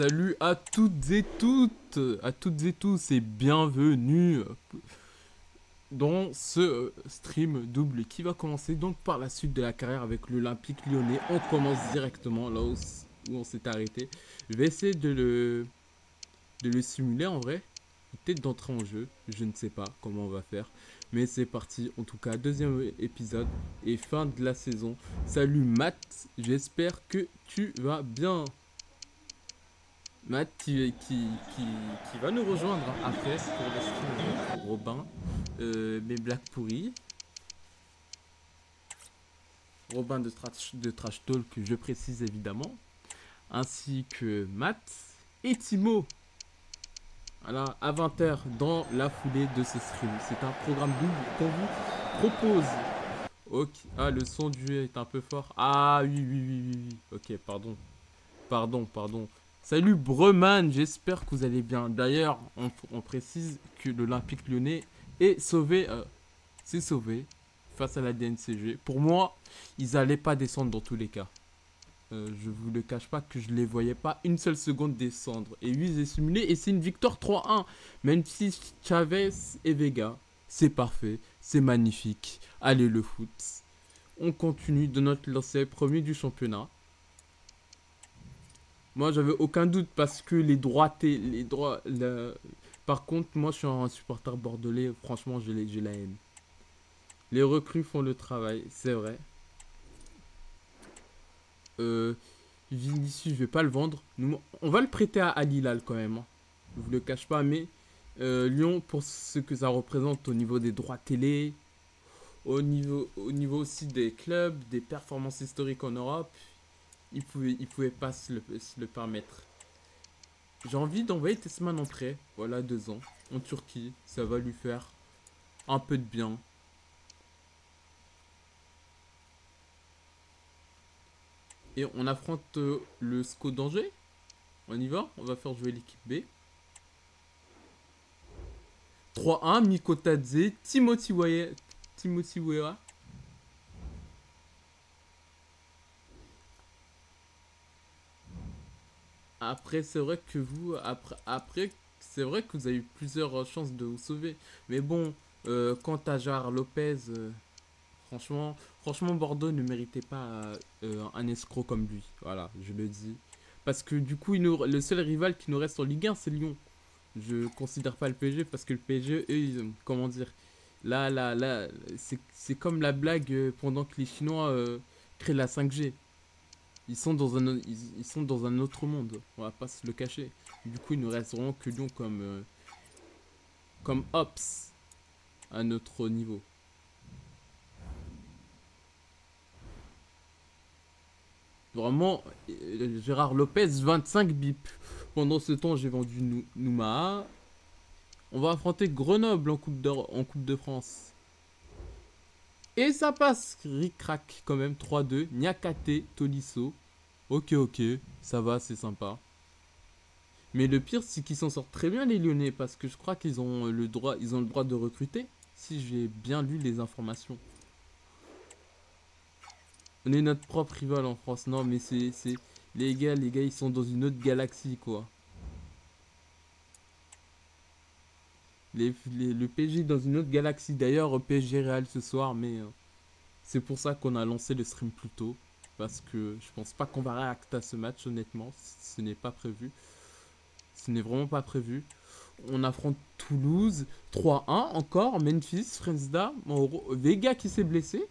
Salut à toutes et tous et bienvenue dans ce stream double qui va commencer donc par la suite de la carrière avec l'Olympique Lyonnais. On commence directement là où on s'est arrêté. Je vais essayer de le simuler en vrai, peut-être d'entrer en jeu, je ne sais pas comment on va faire. Mais c'est parti, en tout cas, deuxième épisode et fin de la saison. Salut Matt, j'espère que tu vas bien. Matt qui va nous rejoindre après pour le stream de Robin. Mes blagues pourries. Robin de Trash Talk, je précise évidemment. Ainsi que Matt et Timo. Voilà, à 20h dans la foulée de ce stream. C'est un programme double qu'on vous propose. Ok. Ah, le son du jeu est un peu fort. Ah, oui. Ok, pardon. Pardon. Salut Breman, j'espère que vous allez bien. D'ailleurs, on précise que l'Olympique Lyonnais est sauvé. C'est sauvé face à la DNCG. Pour moi, ils n'allaient pas descendre dans tous les cas. Je vous le cache pas que je les voyais pas une seule seconde descendre. Et oui, j'ai simulé et c'est une victoire 3-1. Memphis, Chavez et Vega. C'est parfait, c'est magnifique. Allez le foot. On continue de notre lancée premier du championnat. Moi, j'avais aucun doute parce que Par contre, moi, je suis un supporter bordelais. Franchement, j'ai la haine. Les recrues font le travail, c'est vrai. Vinicius, je vais pas le vendre. On va le prêter à Al Hilal quand même. Hein. Je vous le cache pas, mais Lyon, pour ce que ça représente au niveau des droits télé, au niveau aussi des clubs, des performances historiques en Europe, il pouvait pas se le permettre. J'ai envie d'envoyer Tessman en prêt, voilà 2 ans, en Turquie, ça va lui faire un peu de bien. Et on affronte le SCO d'Angers. On y va, on va faire jouer l'équipe B. 3-1, Mikotadze, Timothy Weah. Après, c'est vrai que c'est vrai que vous avez eu plusieurs chances de vous sauver. Mais bon, quant à Gérard Lopez, franchement, Bordeaux ne méritait pas un escroc comme lui. Voilà, je le dis. Parce que du coup, le seul rival qui nous reste en Ligue 1, c'est Lyon. Je considère pas le PSG parce que le PSG, eux, comment dire, là, c'est comme la blague pendant que les Chinois créent la 5G. Ils sont dans un autre monde, on va pas se le cacher. Du coup, il nous reste vraiment que Lyon comme Ops à notre niveau. Vraiment, Gérard Lopez, 25 bip. Pendant ce temps, j'ai vendu Nouma. On va affronter Grenoble en Coupe de France. Et ça passe, ric-rac quand même, 3-2. Niakate, Tolisso. Ok, ça va, c'est sympa. Mais le pire, c'est qu'ils s'en sortent très bien les Lyonnais, parce que je crois qu'ils ont le droit de recruter, si j'ai bien lu les informations. On est notre propre rival en France, non mais c'est... Les gars, ils sont dans une autre galaxie, quoi. Le PSG dans une autre galaxie. D'ailleurs, PSG Real ce soir, mais c'est pour ça qu'on a lancé le stream plus tôt. Parce que je pense pas qu'on va réacter à ce match, honnêtement. Ce n'est pas prévu. Ce n'est vraiment pas prévu. On affronte Toulouse. 3-1 encore. Memphis, Fresda. Vega qui s'est blessé.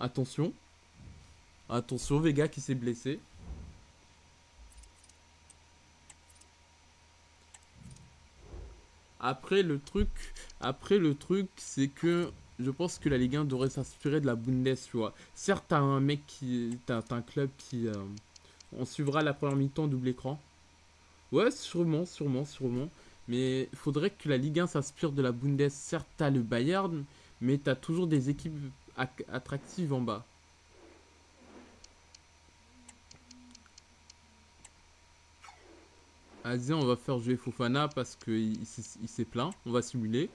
Attention. Attention, Vega qui s'est blessé. Après le truc, c'est que je pense que la Ligue 1 devrait s'inspirer de la Bundes, tu vois. Certes, t'as un club qui... on suivra la première mi-temps double écran. Ouais, sûrement. Mais il faudrait que la Ligue 1 s'inspire de la Bundes. Certes, t'as le Bayern, mais t'as toujours des équipes attractives en bas. Vas-y, on va faire jouer Fofana parce qu'il s'est plaint. On va simuler.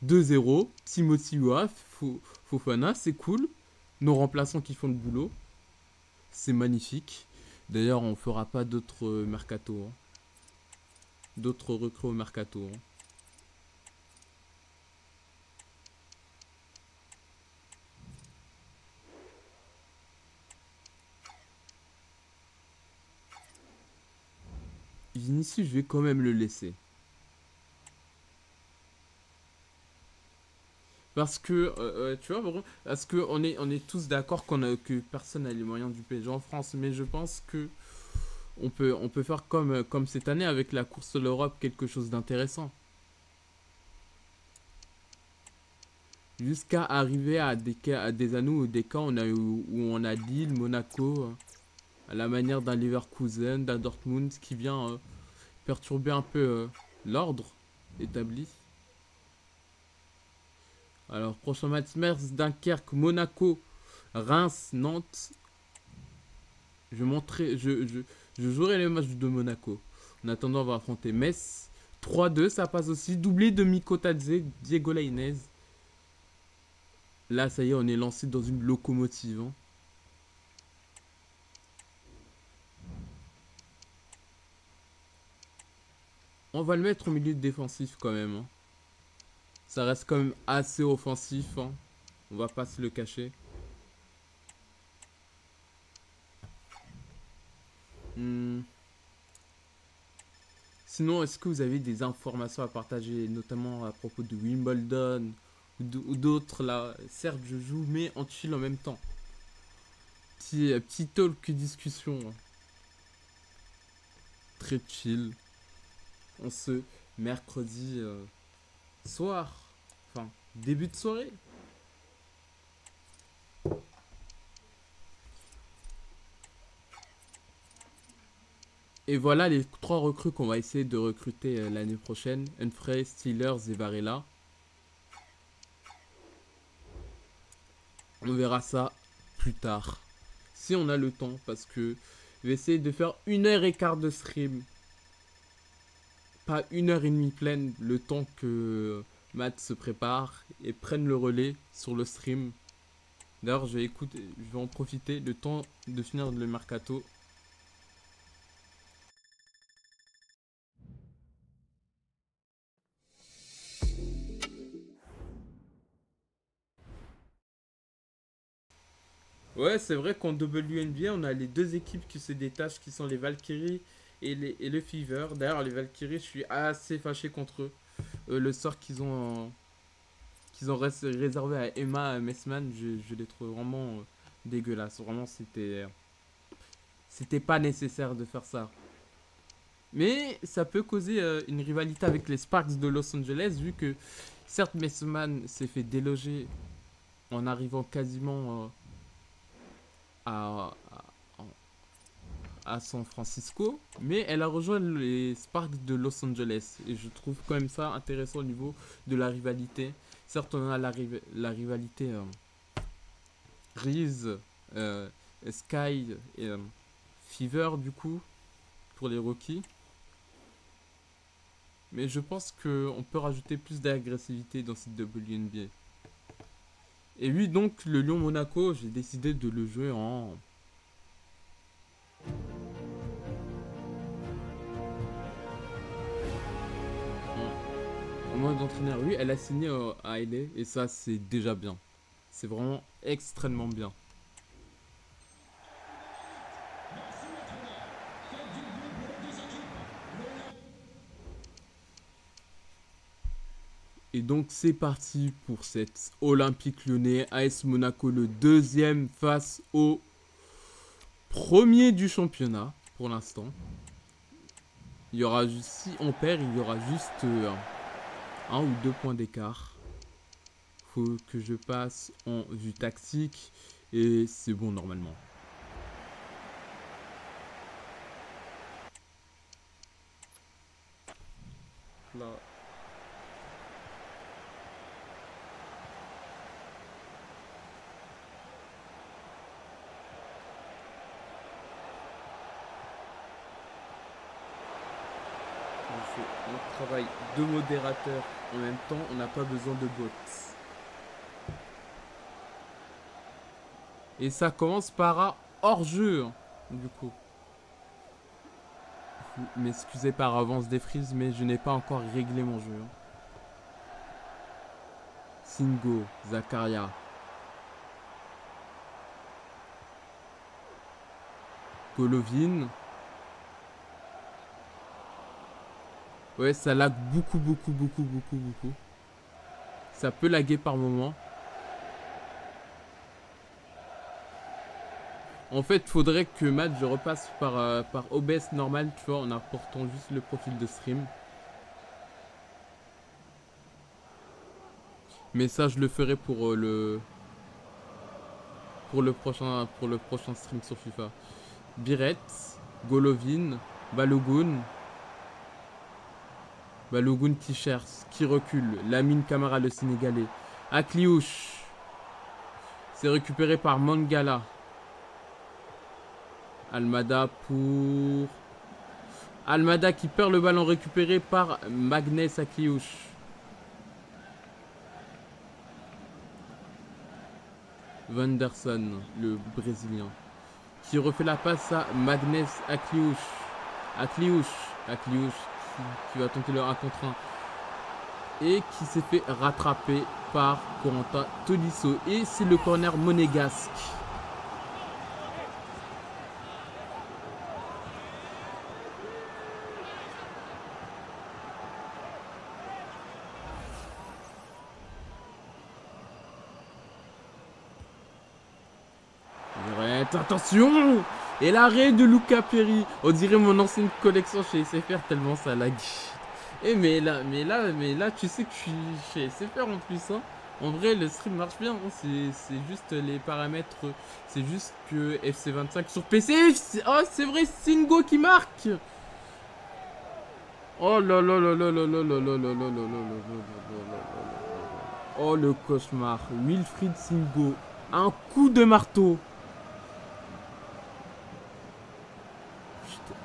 2-0. Timothy Weah, Fofana, c'est cool. Nos remplaçants qui font le boulot. C'est magnifique. D'ailleurs, on fera pas d'autres mercato. Hein. D'autres recrues au mercato. Hein. Vinicius, je vais quand même le laisser. Parce que, tu vois, parce que on est tous d'accord que personne n'a les moyens du PSG en France. Mais je pense que on peut faire comme cette année avec la course de l'Europe, quelque chose d'intéressant. Jusqu'à arriver à des anneaux ou des cas où on a Lille, Monaco, à la manière d'un Leverkusen, d'un Dortmund qui vient perturber un peu l'ordre établi. Alors, prochain match, Metz, Dunkerque, Monaco, Reims, Nantes. Je jouerai les matchs de Monaco. En attendant, on va affronter Metz. 3-2, ça passe aussi. Doublé de Mikotadze, Diego Lainez. Là, ça y est, on est lancé dans une locomotive. Hein. On va le mettre au milieu défensif quand même. Hein. Ça reste quand même assez offensif. Hein. On va pas se le cacher. Sinon, est-ce que vous avez des informations à partager, notamment à propos de Wimbledon ou d'autres là? Certes, je joue, mais en chill en même temps. Petit talk discussion. Hein. Très chill. On se mercredi soir. Enfin, début de soirée. Et voilà les 3 recrues qu'on va essayer de recruter l'année prochaine. Humphrey, Steelers et Varela. On verra ça plus tard. Si on a le temps, parce que je vais essayer de faire 1h15 de stream. Pas 1h30 pleine, le temps que Matt se prépare et prenne le relais sur le stream. D'ailleurs, je vais en profiter le temps de finir le mercato. Ouais, c'est vrai qu'en WNBA, on a les 2 équipes qui se détachent, qui sont les Valkyries et le Fever. D'ailleurs, les Valkyries, je suis assez fâché contre eux. Le sort qu'ils ont réservé à Emma Messman, je les trouve vraiment dégueulasses. Vraiment, c'était pas nécessaire de faire ça. Mais ça peut causer une rivalité avec les Sparks de Los Angeles, vu que certes Messman s'est fait déloger en arrivant quasiment à, à San Francisco, mais elle a rejoint les Sparks de Los Angeles. Et je trouve quand même ça intéressant au niveau de la rivalité. Certes, on a la rivalité Reese, Sky et Fever, du coup, pour les rookies. Mais je pense qu'on peut rajouter plus d'agressivité dans cette WNBA. Et oui, donc, le Lyon-Monaco, j'ai décidé de le jouer en mode entraîneur. Oui, elle a signé à LA et ça, c'est déjà bien. C'est vraiment extrêmement bien. Et donc c'est parti pour cette Olympique Lyonnais AS Monaco, le 2e face au 1er du championnat pour l'instant. Il y aura si on perd, il y aura juste 1 ou 2 points d'écart. Faut que je passe en vue tactique et c'est bon normalement. Là. On fait un travail de modérateur en même temps, on n'a pas besoin de bots. Et ça commence par un hors-jeu, du coup. m'excuser par avance des frises, mais je n'ai pas encore réglé mon jeu. Hein. Singo, Zakaria. Golovin. Ouais, ça lag beaucoup. Ça peut laguer par moment. En fait, faudrait que Matt, je repasse par OBS normal, tu vois, en apportant juste le profil de stream. Mais ça, je le ferai pour le prochain stream sur FIFA. Biret, Golovin, Balogun. Balogun qui cherche, qui recule. Lamine Camara, le Sénégalais. Akliouche. C'est récupéré par Mangala. Almada pour... Almada qui perd le ballon récupéré par Magnès Akliouche. Vanderson, le Brésilien. Qui refait la passe à Magnès Akliouche. Akliouche qui va tenter le 1 contre 1. Et qui s'est fait rattraper par Corentin Tolisso. Et c'est le corner monégasque. Attention. Et l'arrêt de Luca Perry. On dirait mon ancienne collection chez SFR tellement ça lag. Et mais là, tu sais que je suis chez SFR en plus. Hein. En vrai, le stream marche bien. Hein. C'est juste les paramètres. C'est juste que FC25 sur PC. Oh, c'est vrai, Singo qui marque. Oh là là là là là là là là là là là. Oh le cauchemar. Wilfried Singo. Un coup de marteau.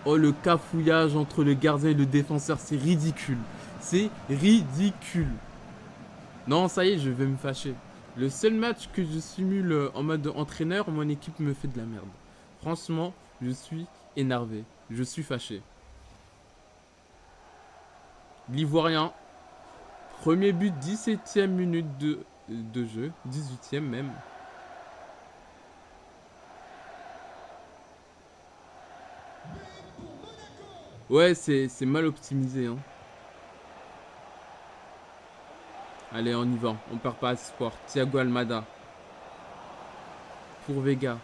Oh, le cafouillage entre le gardien et le défenseur, c'est ridicule. C'est ridicule. Non, ça y est, je vais me fâcher. Le seul match que je simule en mode entraîneur, mon équipe me fait de la merde. Franchement, je suis énervé. Je suis fâché. L'Ivoirien. Premier but, 17e minute de jeu. 18e même. Ouais, c'est mal optimisé. Hein. Allez, on y va. On perd pas espoir. Thiago Almada. Pour Vega.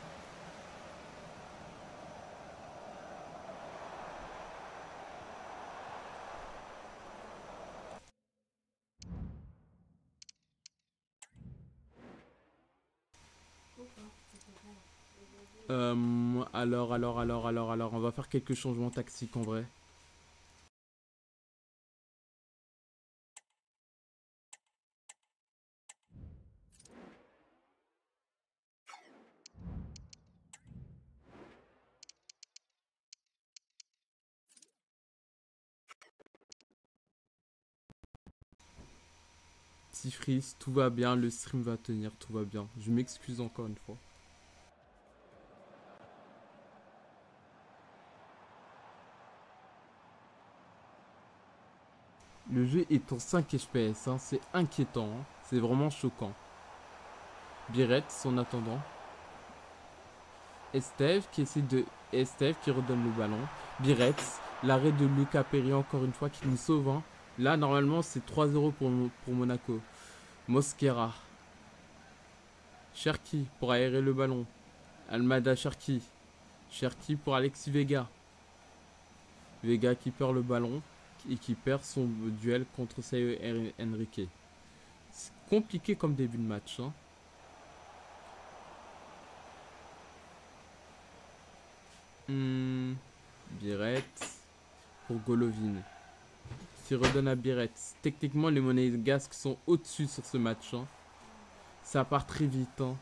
Alors, on va faire quelques changements tactiques en vrai. Petit freeze, tout va bien, le stream va tenir, tout va bien. Je m'excuse encore une fois. Le jeu est en 5 FPS, hein. C'est inquiétant, hein. C'est vraiment choquant. Biret, en attendant. Estève qui essaie de... Estève qui redonne le ballon. Biret, l'arrêt de Luca Perry encore une fois qui nous sauve. Hein. Là, normalement, c'est 3-0 pour Monaco. Mosquera. Cherki pour aérer le ballon. Almada Cherki. Cherki pour Alexis Vega. Vega qui perd le ballon et qui perd son duel contre Sayo Henrique. C'est compliqué comme début de match. Hein. Biret pour Golovin. Qui redonne à Biret. Techniquement, les Monégasques sont au-dessus sur ce match. Hein. Ça part très vite. Hein.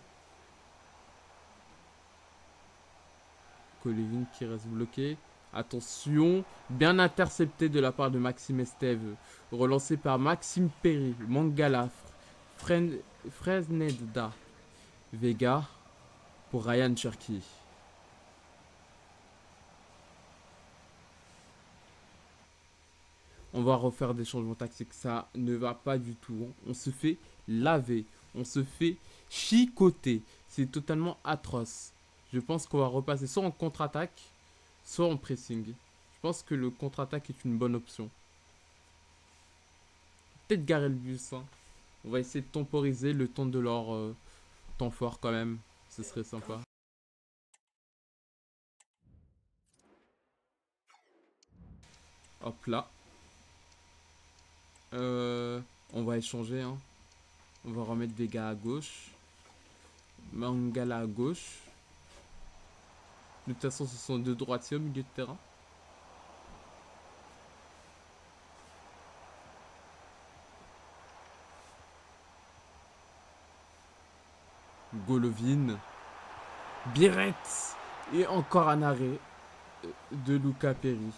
Golovin qui reste bloqué. Attention, bien intercepté de la part de Maxime Estève. Relancé par Maxime Perry. Mangala. Fresneda. Vega pour Ryan Cherki. On va refaire des changements tactiques. Ça ne va pas du tout. On se fait laver. On se fait chicoter. C'est totalement atroce. Je pense qu'on va repasser soit en contre-attaque, soit en pressing. Je pense que le contre-attaque est une bonne option. Peut-être garer le bus. Hein. On va essayer de temporiser le temps de leur temps fort quand même. Ce serait sympa. Hop là. On va échanger. Hein. On va remettre des gars à gauche. Mangala à gauche. De toute façon, ce sont deux droitiers au milieu de terrain. Golovin. Biret. Et encore un arrêt de Luca Perry.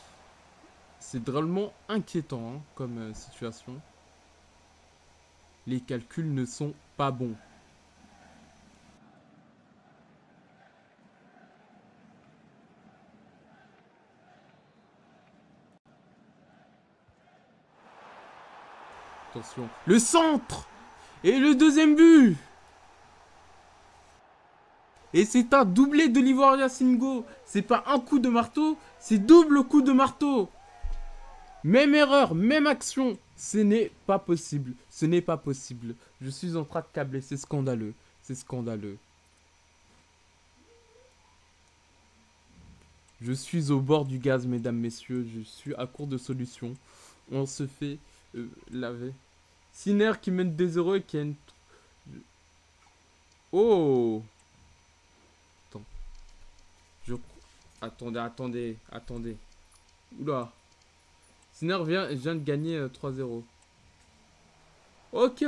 C'est drôlement inquiétant hein, comme situation. Les calculs ne sont pas bons. Attention. Le centre. Et le deuxième but. Et c'est un doublé de l'Ivoirien Singo. C'est pas un coup de marteau, c'est double coup de marteau. Même erreur, même action. Ce n'est pas possible. Ce n'est pas possible. Je suis en train de câbler. C'est scandaleux. C'est scandaleux. Je suis au bord du gaz, mesdames, messieurs. Je suis à court de solutions. On se fait laver. Sinner qui mène des 0 et qui a une... Oh! Attends. Attendez. Oula. Sinner vient de gagner 3-0. Ok.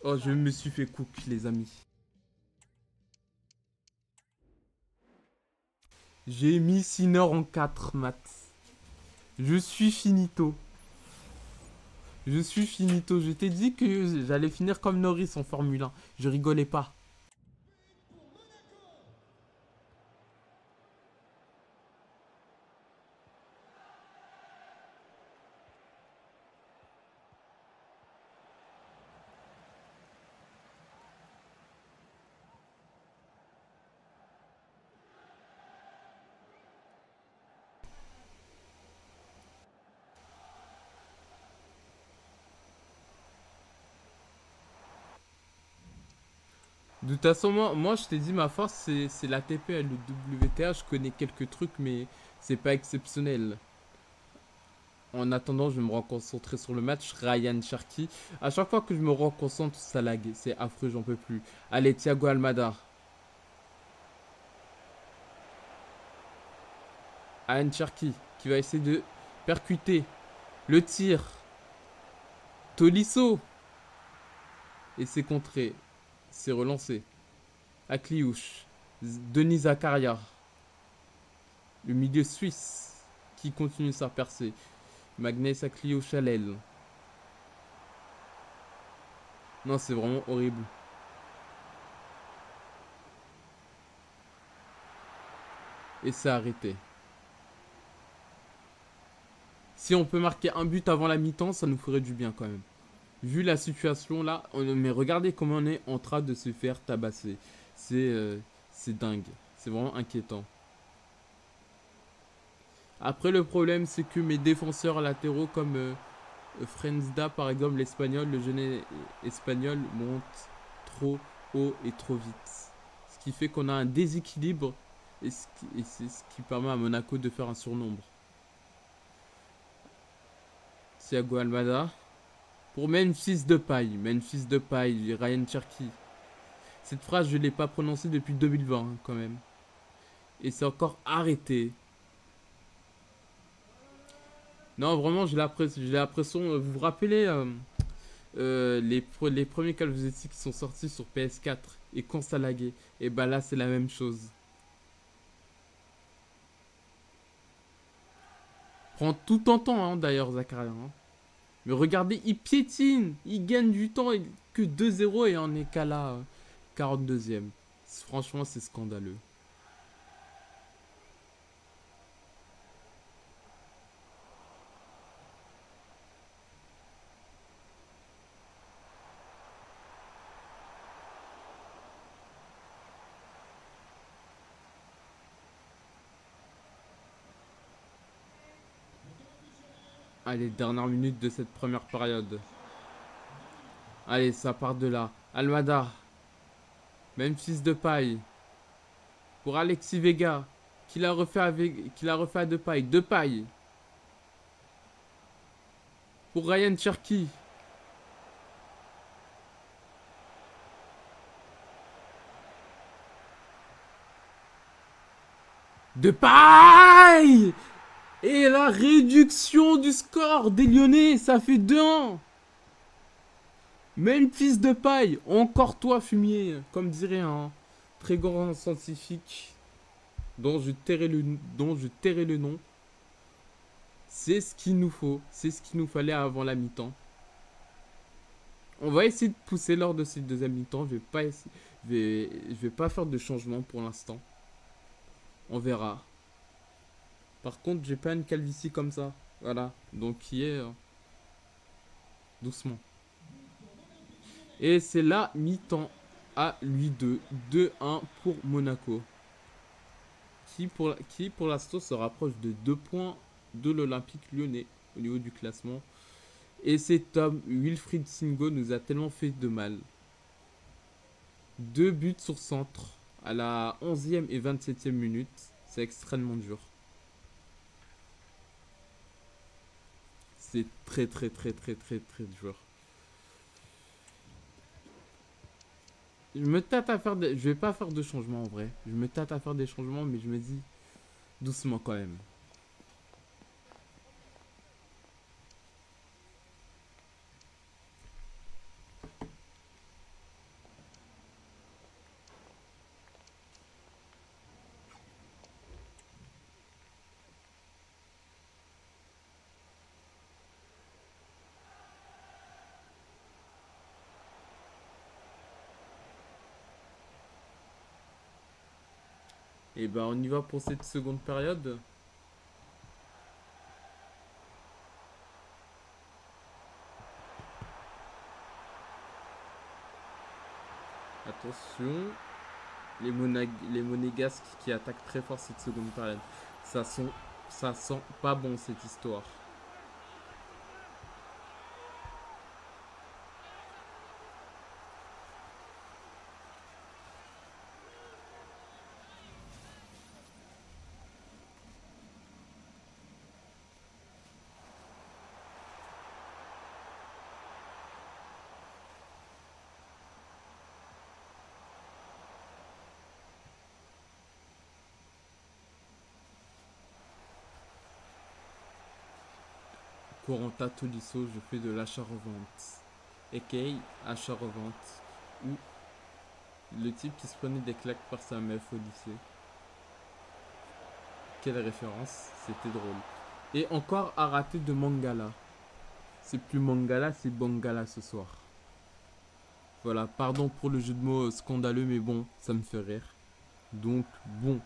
Oh, je me suis fait cook, les amis. J'ai mis Sinner en 4, Matt. Je suis finito. Je t'ai dit que j'allais finir comme Norris en Formule 1. Je rigolais pas. De toute façon, moi je t'ai dit, ma force, c'est la TP et le WTA. Je connais quelques trucs, mais c'est pas exceptionnel. En attendant, je vais me reconcentrer sur le match. Ryan Cherki. À chaque fois que je me reconcentre, ça lag. C'est affreux, j'en peux plus. Allez, Thiago Almada. Ryan Cherki qui va essayer de percuter. Le tir. Tolisso. Et c'est contré. C'est relancé. Akliouche. Denis Zakaria. Le milieu suisse qui continue sa percée. Magnès Akliouche à l'aile. Non, c'est vraiment horrible. Et c'est arrêté. Si on peut marquer un but avant la mi-temps, ça nous ferait du bien quand même. Vu la situation là, mais regardez comment on est en train de se faire tabasser. C'est dingue. C'est vraiment inquiétant. Après, le problème, c'est que mes défenseurs latéraux comme Frenzda, par exemple, l'espagnol, le jeune espagnol, monte trop haut et trop vite. Ce qui fait qu'on a un déséquilibre et c'est ce qui permet à Monaco de faire un surnombre. Thiago Almada. Pour Memphis Depay, Ryan Cherki. Cette phrase, je ne l'ai pas prononcée depuis 2020, hein, quand même. Et c'est encore arrêté. Non, vraiment, j'ai l'impression... Vous vous rappelez les premiers Call of Duty qui sont sortis sur PS4 et quand ça laguait? Et bah là, c'est la même chose. Prend tout en temps, hein, d'ailleurs, Zakaria. Hein. Mais regardez, il piétine. Il gagne du temps. Que 2-0 et on est qu'à la 42e. Franchement, c'est scandaleux. Allez, dernière minute de cette première période. Allez, ça part de là. Almada. Memphis Depay. Pour Alexis Vega. Qui l'a refait à Depay. Depay. Pour Ryan Cherki. Depay. Et la réduction du score des Lyonnais, ça fait 2-1. Memphis Depay, encore toi fumier, comme dirait un très grand scientifique dont je tairai le nom. C'est ce qu'il nous faut, c'est ce qu'il nous fallait avant la mi-temps. On va essayer de pousser lors de cette deuxième mi-temps. Je vais pas faire de changement pour l'instant. On verra. Par contre, j'ai pas une calvitie comme ça. Voilà. Donc, qui est doucement. Et c'est la mi-temps à lui 2-1 pour Monaco. Qui pour l'instant se rapproche de 2 points de l'Olympique Lyonnais au niveau du classement. Et cet homme, Wilfried Singo, nous a tellement fait de mal. 2 buts sur centre à la 11e et 27e minute. C'est extrêmement dur. C'est très dur. Je me tâte à faire je vais pas faire de changement en vrai. Je me tâte à faire des changements, mais je me dis doucement quand même. Et ben on y va pour cette seconde période. Attention. Les Monégasques qui attaquent très fort cette seconde période. Ça sent pas bon cette histoire. Corentin Tolisso, je fais de l'achat-revente. A.K.A. achat-revente. Ou le type qui se prenait des claques par sa meuf au lycée. Quelle référence, c'était drôle. Et encore à rater de Mangala. C'est plus Mangala, c'est Bangala ce soir. Voilà, pardon pour le jeu de mots scandaleux, mais bon, ça me fait rire. Donc, bon.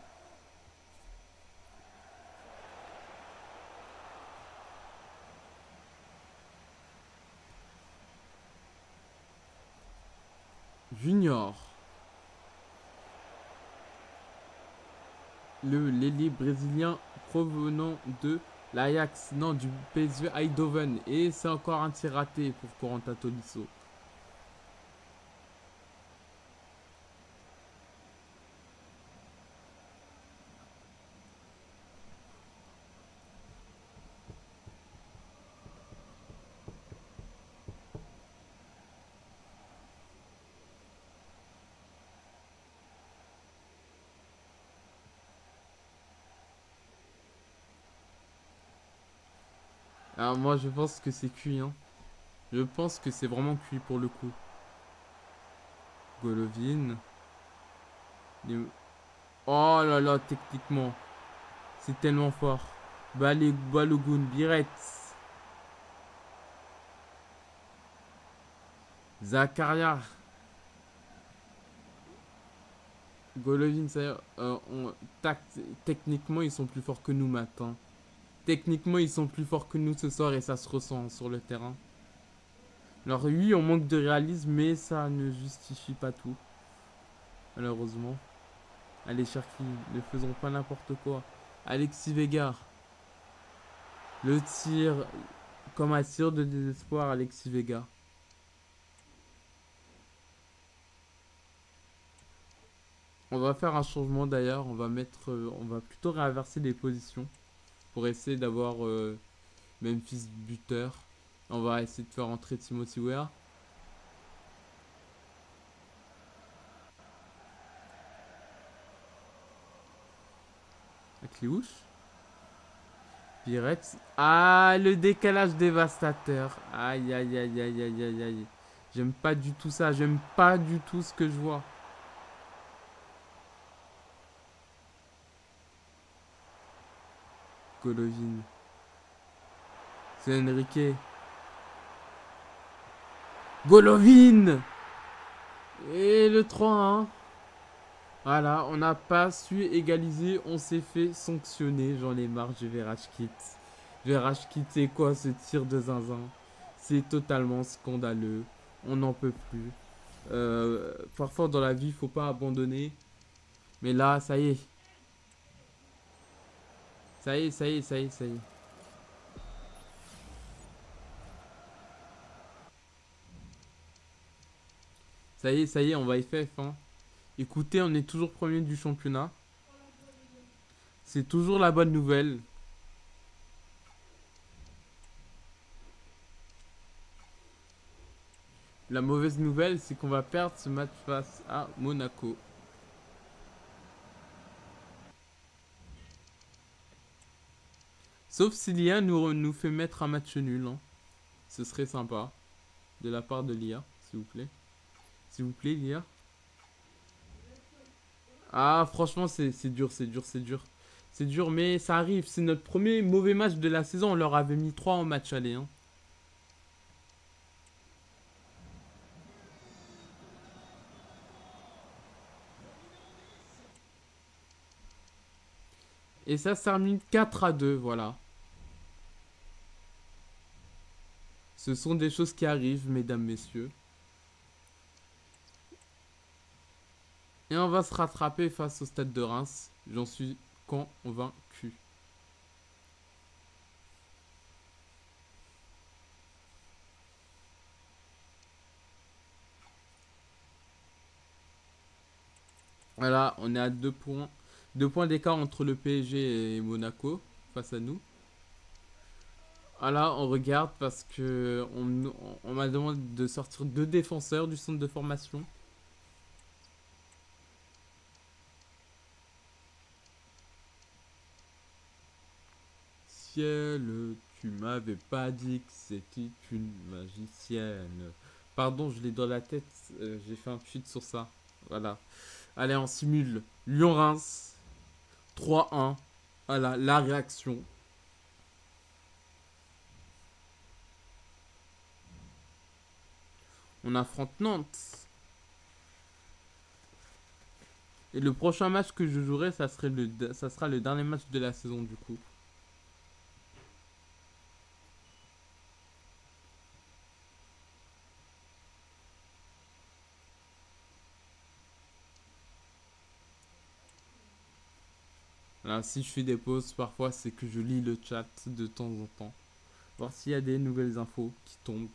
Junior. Le l'ailier brésilien provenant de l'Ajax, non, du PSV Eindhoven. Et c'est encore un tir raté pour Corentin Tolisso. Alors moi je pense que c'est cuit, hein. Je pense que c'est vraiment cuit pour le coup. Golovin. Oh là là, techniquement. C'est tellement fort. Balogun, Biret. Zakaria. Golovin, ça y est, techniquement, ils sont plus forts que nous maintenant. Techniquement, ils sont plus forts que nous ce soir et ça se ressent sur le terrain. Alors oui, on manque de réalisme, mais ça ne justifie pas tout. Malheureusement. Allez, Cherki, ne faisons pas n'importe quoi. Alexis Vega. Le tir, comme un tir de désespoir, Alexis Vega. On va faire un changement d'ailleurs. On va plutôt réinverser les positions pour essayer d'avoir Memphis buteur. On va essayer de faire entrer Timothy Weah. Akliouche. Pirex. Ah, le décalage dévastateur. Aïe, aïe, aïe, aïe, aïe, aïe, aïe. J'aime pas du tout ça. J'aime pas du tout ce que je vois. Golovin. C'est Enrique. Golovin. Et le 3-1. Voilà, on n'a pas su égaliser, on s'est fait sanctionner. J'en ai marre, je vais rage quit. Je vais rage quitter quoi ce tir de zinzin. C'est totalement scandaleux. On n'en peut plus. Parfois dans la vie, il faut pas abandonner. Mais là, ça y est. Ça y est, ça y est, ça y est, ça y est. Ça y est, on va FF. Hein. Écoutez, on est toujours premier du championnat. C'est toujours la bonne nouvelle. La mauvaise nouvelle, c'est qu'on va perdre ce match face à Monaco. Sauf si l'IA nous fait mettre un match nul. Hein. Ce serait sympa. De la part de l'IA, s'il vous plaît. S'il vous plaît, l'IA. Ah, franchement, c'est dur, c'est dur, c'est dur. C'est dur, mais ça arrive. C'est notre premier mauvais match de la saison. On leur avait mis 3 en match aller. Hein. Et ça se termine 4-2, voilà. Ce sont des choses qui arrivent, mesdames, messieurs. Et on va se rattraper face au Stade de Reims. J'en suis convaincu. Voilà, on est à 2 points. 2 points d'écart entre le PSG et Monaco face à nous. Voilà, on regarde parce que on m'a demandé de sortir 2 défenseurs du centre de formation. Ciel, tu m'avais pas dit que c'était une magicienne. Pardon, je l'ai dans la tête, j'ai fait un tweet sur ça. Voilà. Allez, on simule. Lyon-Reims. 3-1. Voilà, la réaction. On affronte Nantes. Et le prochain match que je jouerai, ça sera le dernier match de la saison du coup. Là, si je fais des pauses, parfois c'est que je lis le chat de temps en temps. Voir s'il y a des nouvelles infos qui tombent.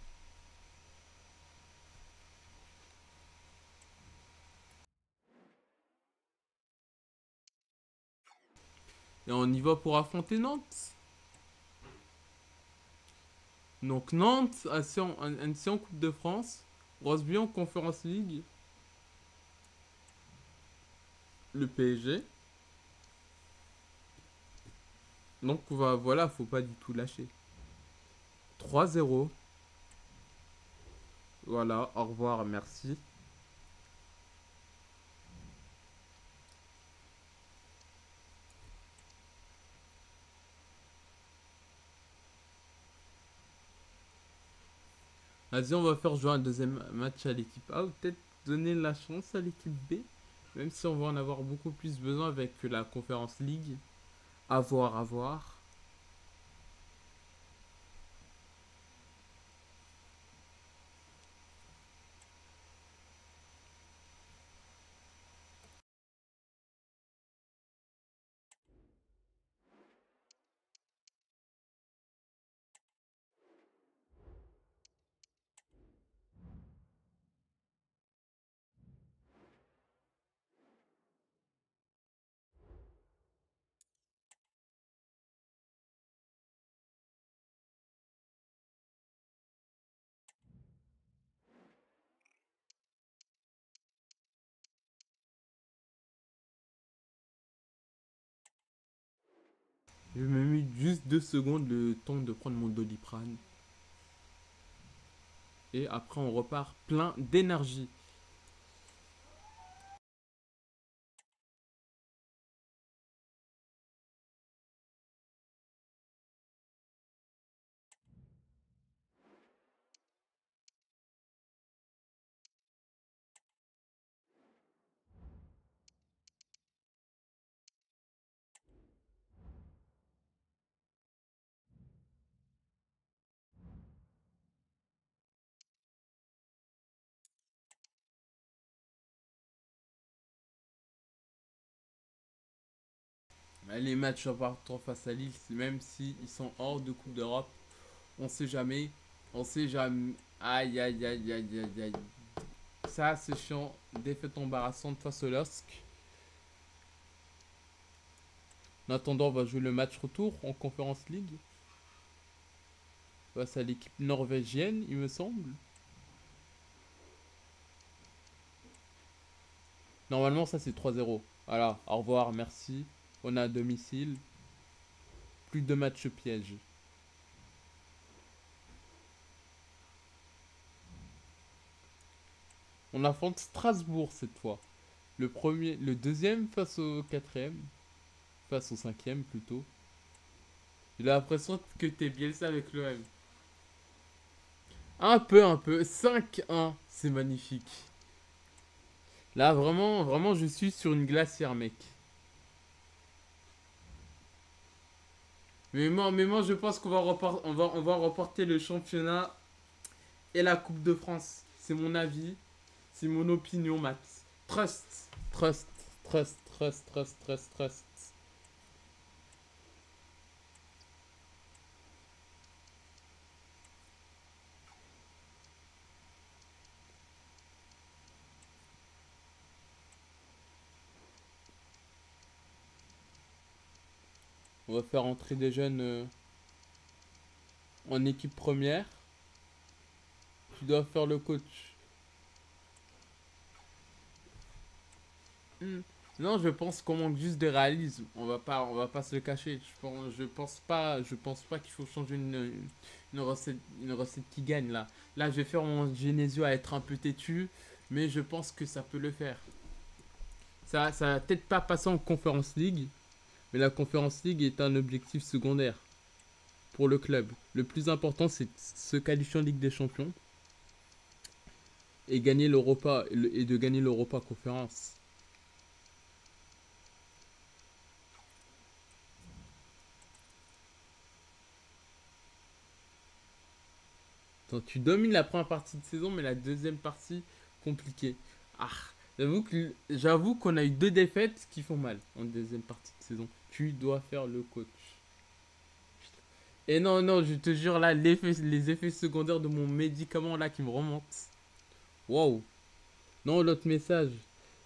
Et on y va pour affronter Nantes. Donc Nantes, ainsi en Coupe de France. Roseby en Conference League. Le PSG. Donc voilà, faut pas du tout lâcher. 3-0. Voilà, au revoir, merci. Vas-y, on va faire jouer un deuxième match à l'équipe A ou peut-être donner la chance à l'équipe B. Même si on va en avoir beaucoup plus besoin avec la Conference League. À voir, à voir. Je me mets juste 2 secondes le temps de prendre mon Doliprane. Et après, on repart plein d'énergie. Les matchs importants face à Lille, même s'ils sont hors de Coupe d'Europe, on sait jamais. On sait jamais. Aïe, aïe, aïe, aïe, aïe, aïe. Ça, c'est chiant. Défaite embarrassante face au LOSC. En attendant, on va jouer le match retour en Conference League. Face à l'équipe norvégienne, il me semble. Normalement, ça, c'est 3-0. Voilà, au revoir, merci. On est à domicile. Plus de matchs pièges. On affronte Strasbourg cette fois. Le deuxième face au quatrième. Face au cinquième plutôt. J'ai l'impression que t'es Bielsa avec l'OM. Un peu, un peu. 5-1, c'est magnifique. Là, vraiment, vraiment, je suis sur une glacière, mec. Mais moi je pense qu'on va, on va remporter le championnat et la Coupe de France. C'est mon avis. C'est mon opinion, Matt. Trust. Trust. Trust. Trust. Trust. Trust. Trust. On va faire entrer des jeunes en équipe première. Tu dois faire le coach. Hmm. Non, je pense qu'on manque juste de réalisme. On va pas se le cacher. Je pense pas qu'il faut changer une recette qui gagne là. Là, je vais faire mon Genesio à être un peu têtu, mais je pense que ça peut le faire. Ça va peut-être pas passer en Conference League, mais la Conference League est un objectif secondaire pour le club. Le plus important, c'est de se qualifier en Ligue des Champions et gagner l'Europa et de gagner l'Europa Conférence. Donc, tu domines la première partie de saison, mais la deuxième partie, compliquée. Ah, j'avoue qu'on a eu 2 défaites qui font mal en deuxième partie de saison. Tu dois faire le coach. Et non, non, je te jure, là, les effets secondaires de mon médicament, là, qui me remontent. Waouh. Non, l'autre message.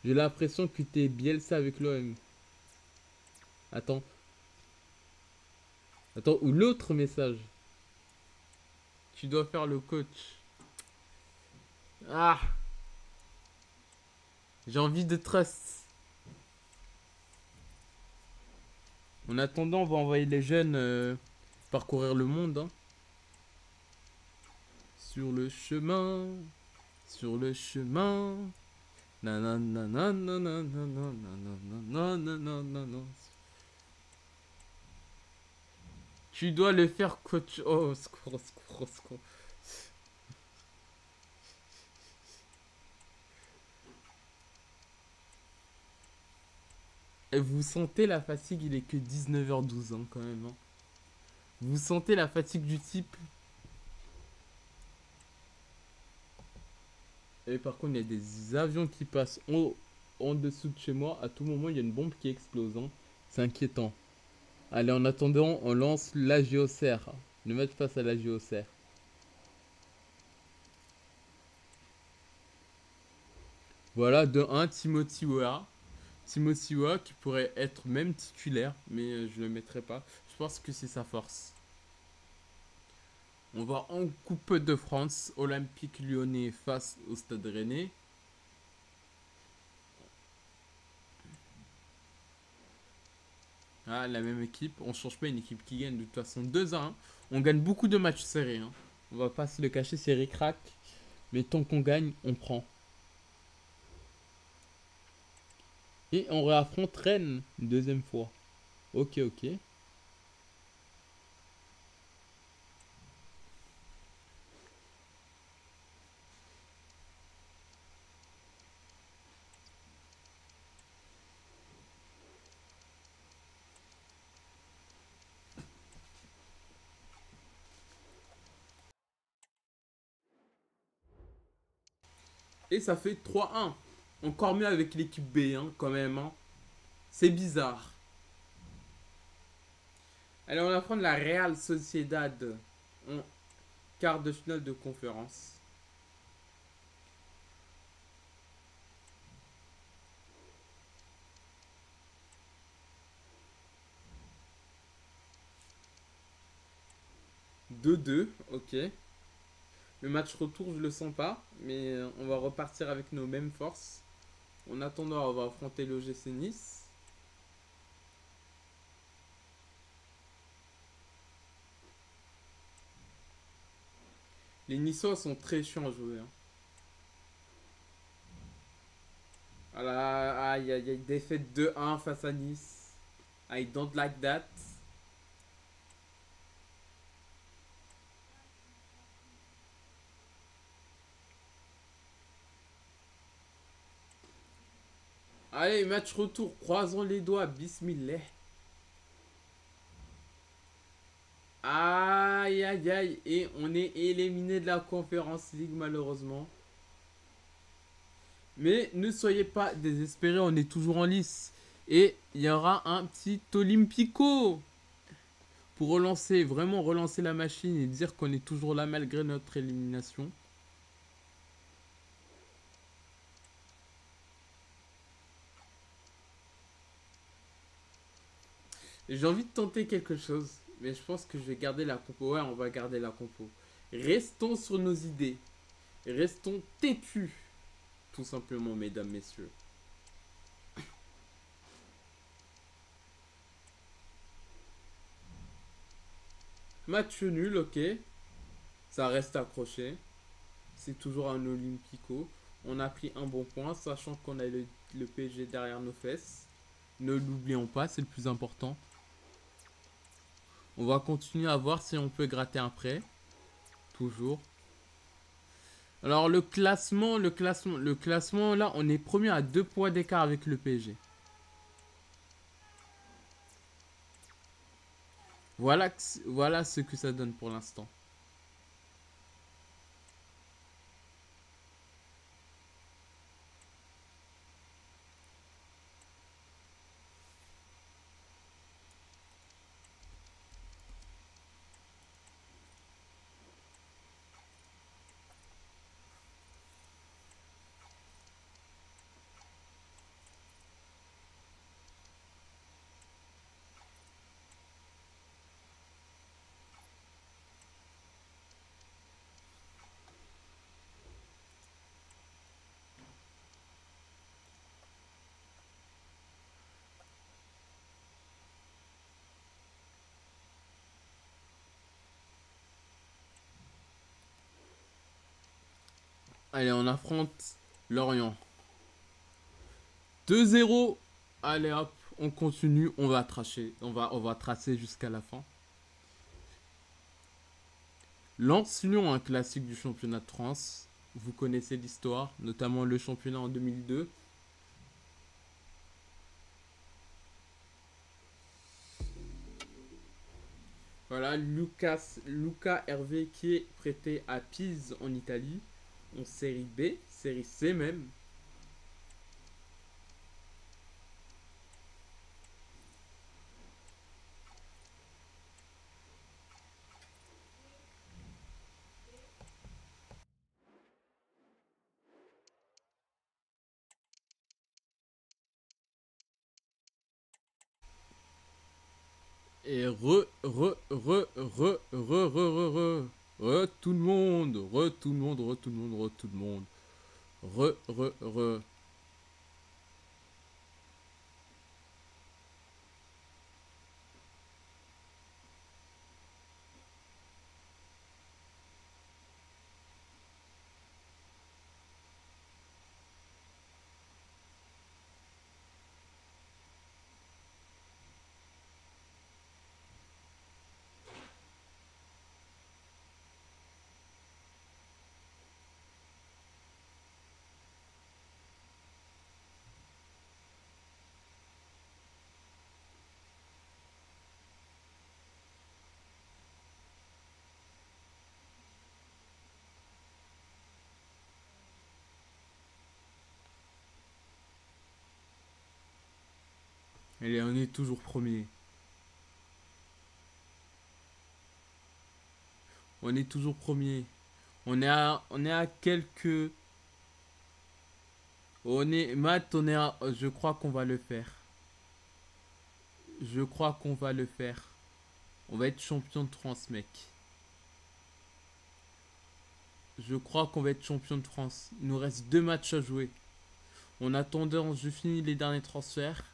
J'ai l'impression que t'es Bielsa avec l'OM. Attends. Attends, ou l'autre message. Tu dois faire le coach. Ah, j'ai envie de trust. En attendant, on va envoyer les jeunes parcourir le monde. Hein. Sur le chemin. Sur le chemin. Nanana, nanana, nanana, nanana, nanana. Tu dois le faire, coach. Oh, au secours, au secours, au secours. Et vous sentez la fatigue, il est que 19h12 quand même. Hein. Vous sentez la fatigue du type. Et par contre, il y a des avions qui passent en dessous de chez moi. À tout moment, il y a une bombe qui explose. Hein. C'est inquiétant. Allez, en attendant, on lance la géocère. Le match face à la géocère. Voilà, de 1, Timothy Weah. Timothy Weah qui pourrait être même titulaire, mais je le mettrai pas. Je pense que c'est sa force. On va en Coupe de France, Olympique Lyonnais face au Stade Rennais. Ah, la même équipe. On change pas une équipe qui gagne de toute façon 2-1. On gagne beaucoup de matchs serrés. Hein. On va pas se le cacher, c'est ric-rac. Mais tant qu'on gagne, on prend. Et on réaffronte Rennes une deuxième fois. Ok, ok. Et ça fait 3-1. Encore mieux avec l'équipe B, hein, quand même. Hein. C'est bizarre. Allez, on va prendre la Real Sociedad en quart de finale de conférence. « 2-2, ok. Le match retour, je le sens pas, mais on va repartir avec nos mêmes forces. En attendant, on va affronter l'OGC Nice. Les Niçois sont très chiants à jouer. Hein. Voilà, aïe aïe aïe, défaite 2-1 face à Nice. I don't like that. Allez, match retour, croisons les doigts, bismillah. Aïe aïe aïe, et on est éliminé de la Conference League malheureusement. Mais ne soyez pas désespérés, on est toujours en lice. Et il y aura un petit Olympico pour relancer, vraiment relancer la machine et dire qu'on est toujours là malgré notre élimination. J'ai envie de tenter quelque chose, mais je pense que je vais garder la compo. Ouais, on va garder la compo. Restons sur nos idées. Restons têtus. Tout simplement, mesdames, messieurs. Match nul, ok. Ça reste accroché. C'est toujours un Olympico. On a pris un bon point, sachant qu'on a le PSG derrière nos fesses. Ne l'oublions pas, c'est le plus important. On va continuer à voir si on peut gratter un prêt. Toujours. Alors le classement, là, on est premier à 2 points d'écart avec le PSG. Voilà ce que ça donne pour l'instant. Allez, on affronte Lorient. 2-0. Allez hop, on continue, on va tracer. On va tracer jusqu'à la fin. Lens-Lyon, un classique du championnat de France. Vous connaissez l'histoire, notamment le championnat en 2002. Voilà, Luca Hervé qui est prêté à Pise en Italie, en série B, série C même. Et tout le monde, tout le monde, tout le monde, tout le monde. Re. Et on est toujours premier. On est toujours premier. On est à quelques... Matt, on est à... Je crois qu'on va le faire. Je crois qu'on va le faire. On va être champion de France, mec. Je crois qu'on va être champion de France. Il nous reste 2 matchs à jouer. En attendant, je finis les derniers transferts.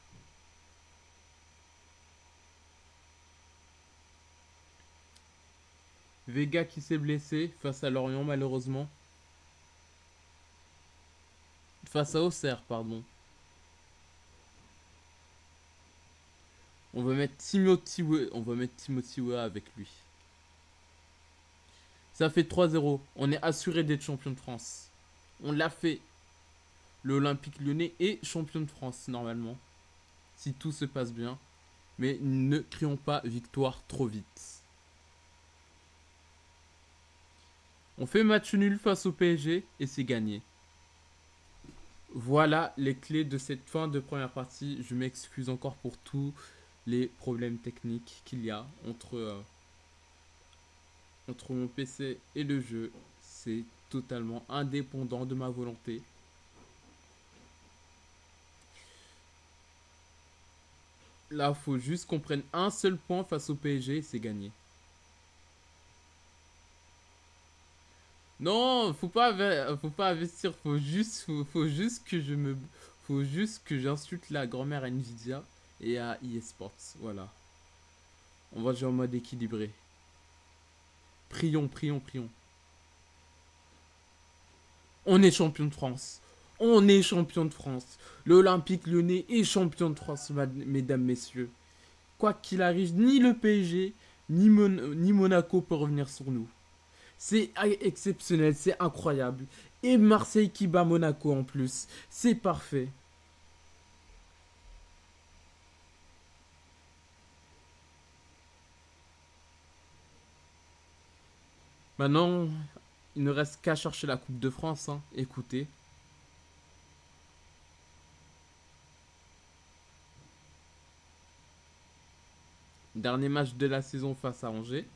Vega qui s'est blessé face à Lorient, malheureusement. Face à Auxerre, pardon. On va mettre Timothy Weah avec lui. Ça fait 3-0. On est assuré d'être champion de France. On l'a fait. L'Olympique Lyonnais est champion de France, normalement. Si tout se passe bien. Mais ne crions pas victoire trop vite. On fait match nul face au PSG et c'est gagné. Voilà les clés de cette fin de première partie. Je m'excuse encore pour tous les problèmes techniques qu'il y a entre mon PC et le jeu. C'est totalement indépendant de ma volonté. Là, faut juste qu'on prenne un seul point face au PSG et c'est gagné. Non, faut pas investir, faut juste que j'insulte la grand-mère à Nvidia et à EA Sports, voilà. On va jouer en mode équilibré. Prions. On est champion de France. On est champion de France. L'Olympique Lyonnais est champion de France, mesdames, messieurs. Quoi qu'il arrive, ni le PSG, ni Monaco peut revenir sur nous. C'est exceptionnel, c'est incroyable. Et Marseille qui bat Monaco en plus. C'est parfait. Maintenant, il ne reste qu'à chercher la Coupe de France. Hein. Écoutez. Dernier match de la saison face à Angers.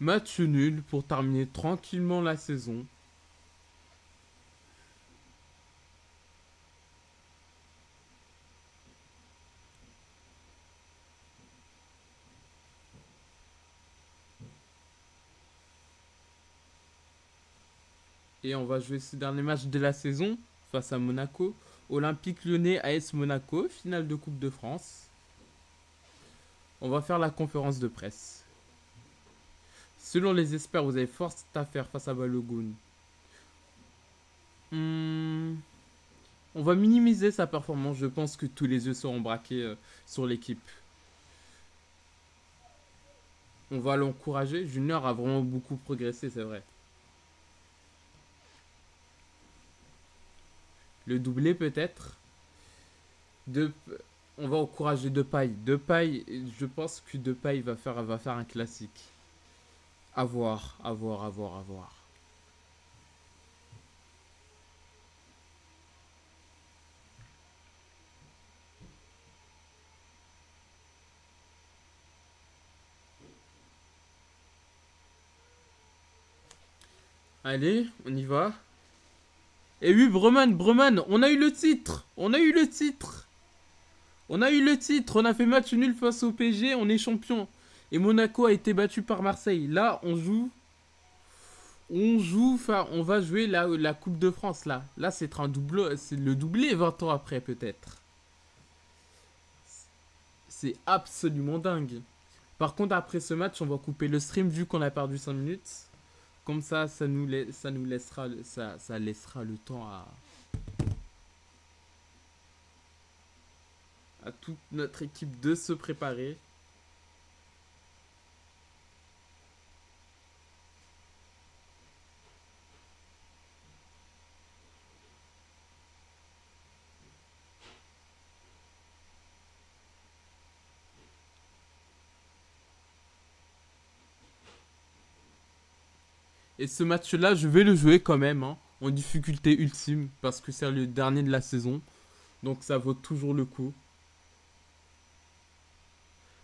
Match nul pour terminer tranquillement la saison. Et on va jouer ce dernier match de la saison face à Monaco. Olympique Lyonnais AS Monaco, finale de Coupe de France. On va faire la conférence de presse. Selon les experts, vous avez force à faire face à Balogun. On va minimiser sa performance. Je pense que tous les yeux seront braqués sur l'équipe. On va l'encourager. Junior a vraiment beaucoup progressé, c'est vrai. Le doublé peut-être. De... On va encourager Depay. Depay, je pense que Depay va faire un classique. À voir, à voir, à voir, à voir. Allez, on y va. Et oui, Bremen, on a eu le titre. On a eu le titre. On a eu le titre. On a fait match nul face au PSG. On est champion. Et Monaco a été battu par Marseille. Là, on joue. Enfin, on va jouer la Coupe de France, là. Là, c'est le doublé 20 ans après, peut-être. C'est absolument dingue. Par contre, après ce match, on va couper le stream vu qu'on a perdu 5 minutes. Comme ça nous laissera, ça laissera le temps à toute notre équipe de se préparer. Et ce match-là, je vais le jouer quand même, hein, en difficulté ultime, parce que c'est le dernier de la saison. Donc ça vaut toujours le coup.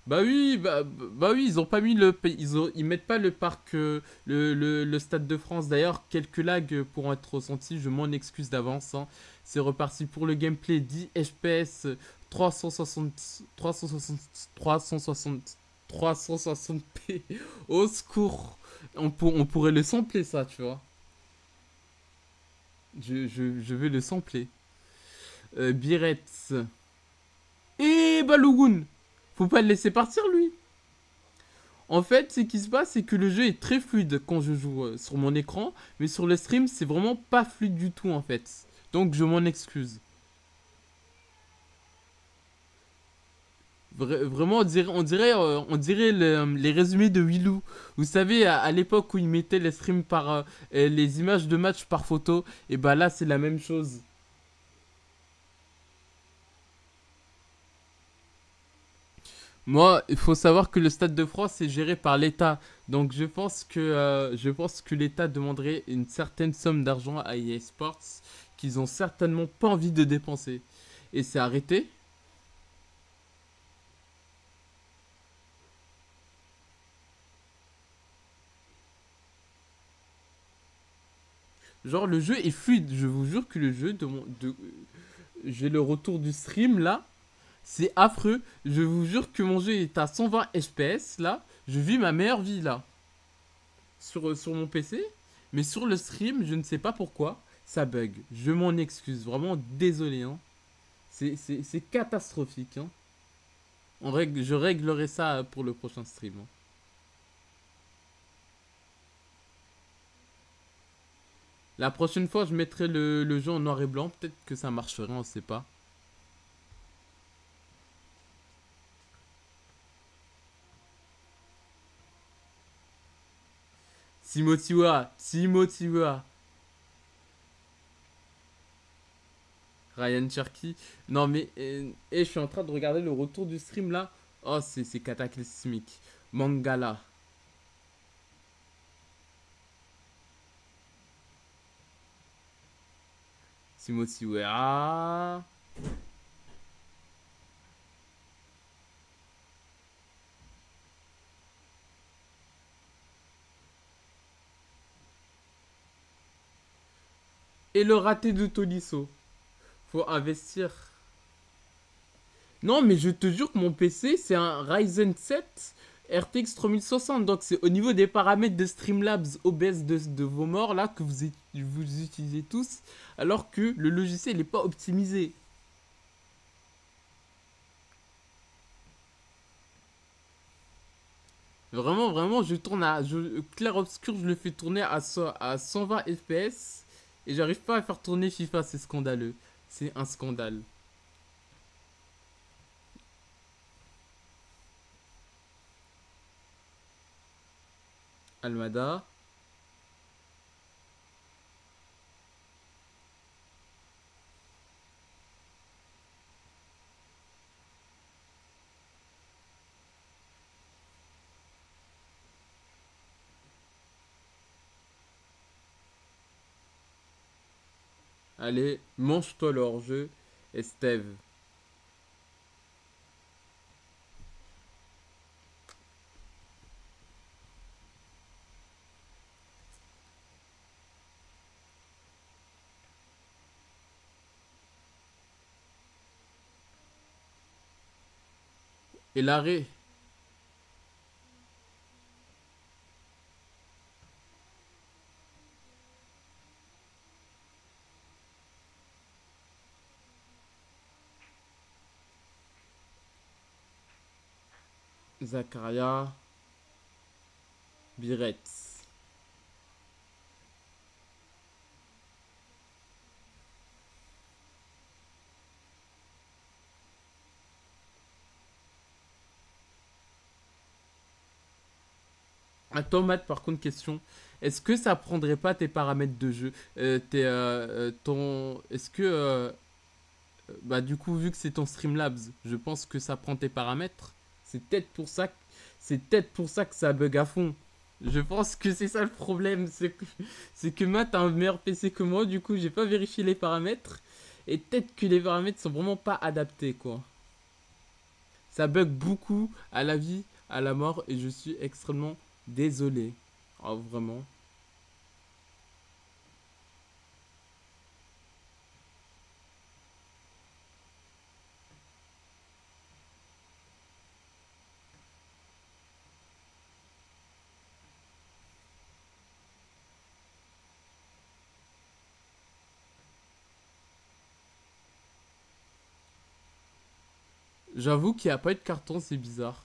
Bah oui, bah oui, ils ont pas mis ils mettent pas le parc, le Stade de France. D'ailleurs, quelques lags pourront être ressentis, je m'en excuse d'avance, hein. C'est reparti pour le gameplay 10 FPS, 360, 360, 360, 360p. Au secours. On pourrait le sampler ça, tu vois. Je vais le sampler. Biretz. Et Balogun. Faut pas le laisser partir, lui. En fait, ce qui se passe, c'est que le jeu est très fluide quand je joue sur mon écran. Mais sur le stream, c'est vraiment pas fluide du tout, en fait. Donc, je m'en excuse. Vraiment, on dirait les résumés de Willou. Vous savez, à l'époque où ils mettaient les streams par les images de match par photo, et bah là, c'est la même chose. Moi, il faut savoir que le Stade de France est géré par l'État. Donc, je pense que l'État demanderait une certaine somme d'argent à EA Sports qu'ils ont certainement pas envie de dépenser. Et c'est arrêté. Genre, le jeu est fluide. Je vous jure que le jeu j'ai le retour du stream là. C'est affreux. Je vous jure que mon jeu est à 120 FPS là. Je vis ma meilleure vie là. Sur mon PC. Mais sur le stream, je ne sais pas pourquoi. Ça bug. Je m'en excuse. Vraiment désolé. Hein. C'est catastrophique. Hein. Je réglerai ça pour le prochain stream. Hein. La prochaine fois, je mettrai le jeu en noir et blanc. Peut-être que ça marcherait, on sait pas. Simotiwa. Ryan Cherky. Non, mais je suis en train de regarder le retour du stream là. Oh, c'est cataclysmique. Mangala. Simotiwa. Et le raté de Tolisso. Faut investir. Non, mais je te jure que mon PC, c'est un Ryzen 7 RTX 3060. Donc, c'est au niveau des paramètres de Streamlabs OBS de vos morts, là, que vous utilisez tous. Alors que le logiciel n'est pas optimisé. Vraiment, vraiment, je tourne clair obscur, je le fais tourner à 120 FPS. Et j'arrive pas à faire tourner FIFA, c'est scandaleux. C'est un scandale. Almada. Allez, mange-toi le hors-jeu. Estève. Et l'arrêt. Zakaria. Biretz. Attends, Matt, par contre, question. Est-ce que ça prendrait pas tes paramètres de jeu ton... Est-ce que... bah, du coup, vu que c'est ton Streamlabs, je pense que ça prend tes paramètres. C'est peut-être pour ça que... C'est peut-être pour ça que ça bug à fond. Je pense que c'est ça le problème. C'est que Matt a un meilleur PC que moi. Du coup, j'ai pas vérifié les paramètres. Et peut-être que les paramètres sont vraiment pas adaptés, quoi. Ça bug beaucoup à la vie, à la mort. Et je suis extrêmement désolé. Oh, vraiment. J'avoue qu'il n'y a pas eu de carton, c'est bizarre.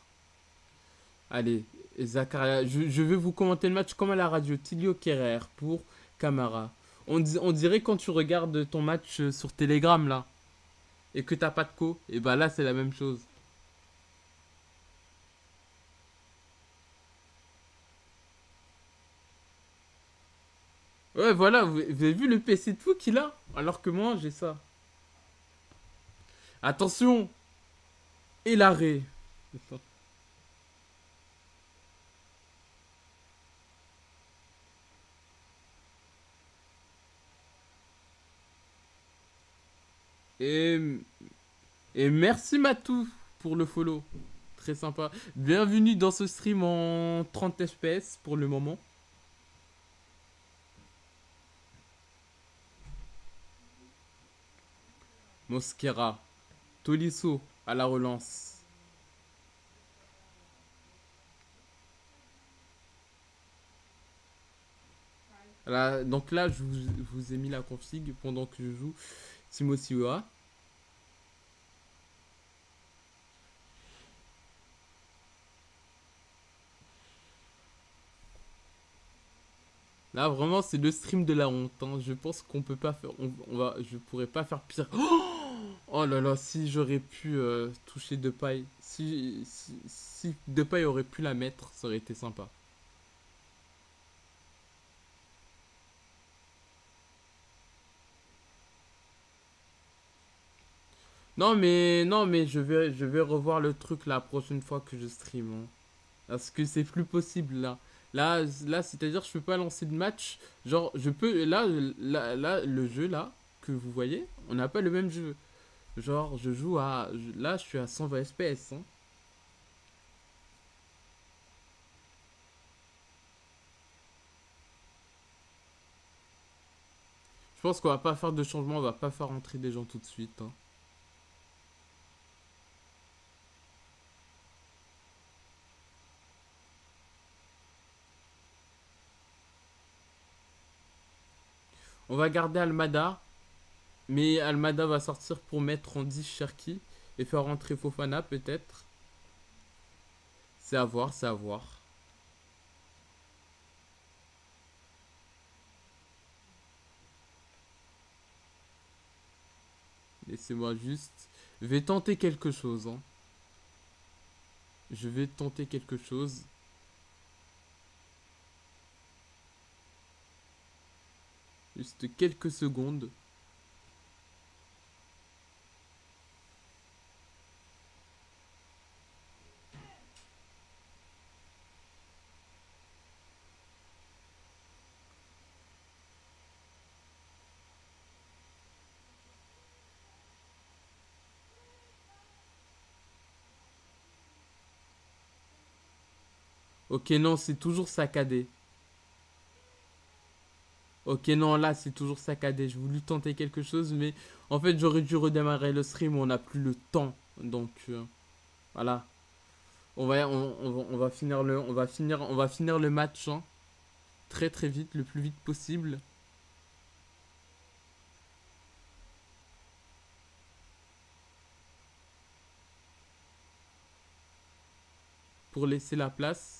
Allez, Zakaria, je vais vous commenter le match comme à la radio. Tilio Kerrer pour Camara. On dirait quand tu regardes ton match sur Telegram là et que t'as pas de co, et bah là c'est la même chose. Ouais, voilà, vous avez vu le PC de fou qu'il a alors que moi j'ai ça. Attention, et l'arrêt. Et, et merci Matou pour le follow. Très sympa. Bienvenue dans ce stream en 30 FPS pour le moment. Mosquera. Tolisso à la relance. Là, donc là, vous ai mis la config pendant que je joue Timo Siwa. Là, vraiment, c'est le stream de la honte, hein. Je pense qu'on peut pas faire. Je pourrais pas faire pire. Oh là là, si j'aurais pu toucher Depay. Si Depay aurait pu la mettre, ça aurait été sympa. Non mais je vais revoir le truc la prochaine fois que je stream, hein. Parce que c'est plus possible là. Là, c'est-à-dire je peux pas lancer de match. Genre, je peux. Là, le jeu là, que vous voyez, on n'a pas le même jeu. Genre, je joue à. Là, je suis à 120 FPS, hein. Je pense qu'on va pas faire de changement, on va pas faire entrer des gens tout de suite, hein. On va garder Almada. Mais Almada va sortir pour mettre en 10 Cherki et faire rentrer Fofana peut-être. C'est à voir, c'est à voir. laissez-moi juste... Je vais tenter quelque chose. Hein. Je vais tenter quelque chose. Juste quelques secondes. Ok, non, c'est toujours saccadé. Ok, non, là, c'est toujours saccadé. J'ai voulu tenter quelque chose, mais en fait, j'aurais dû redémarrer le stream. On n'a plus le temps. Donc, voilà. On va finir le match hein, très très vite, le plus vite possible. Pour laisser la place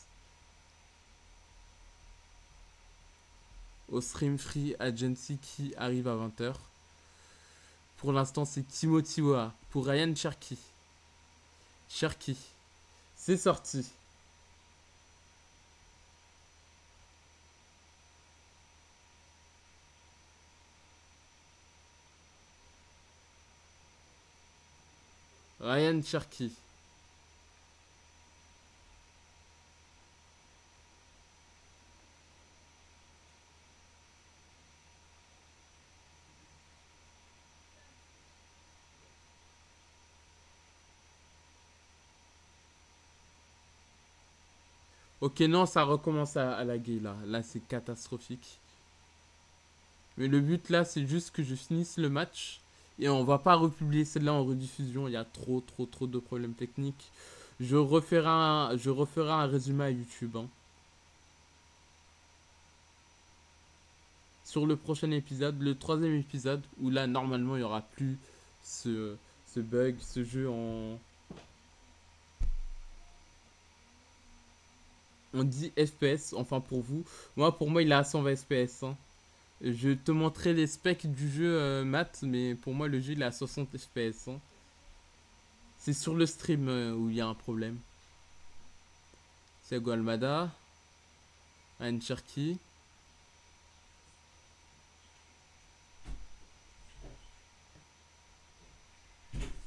au Stream Free Agency qui arrive à 20h. Pour l'instant, c'est Timothy Weah pour Ryan Cherky. Cherky, c'est sorti. Ryan Cherky. Ok, non, ça recommence à laguer là. Là, c'est catastrophique. Mais le but là, c'est juste que je finisse le match. Et on va pas republier celle-là en rediffusion. Il y a trop de problèmes techniques. Je referai un résumé à YouTube. Hein. Sur le prochain épisode, le 3e épisode, où là, normalement, il n'y aura plus ce bug, ce jeu en 10 FPS. Enfin, pour vous. Pour moi, il est à 120 FPS. Hein. Je te montrerai les specs du jeu, Matt, mais pour moi, le jeu, il est à 60 FPS. Hein. C'est sur le stream où il y a un problème. Thiago Almada. Ryan Cherky.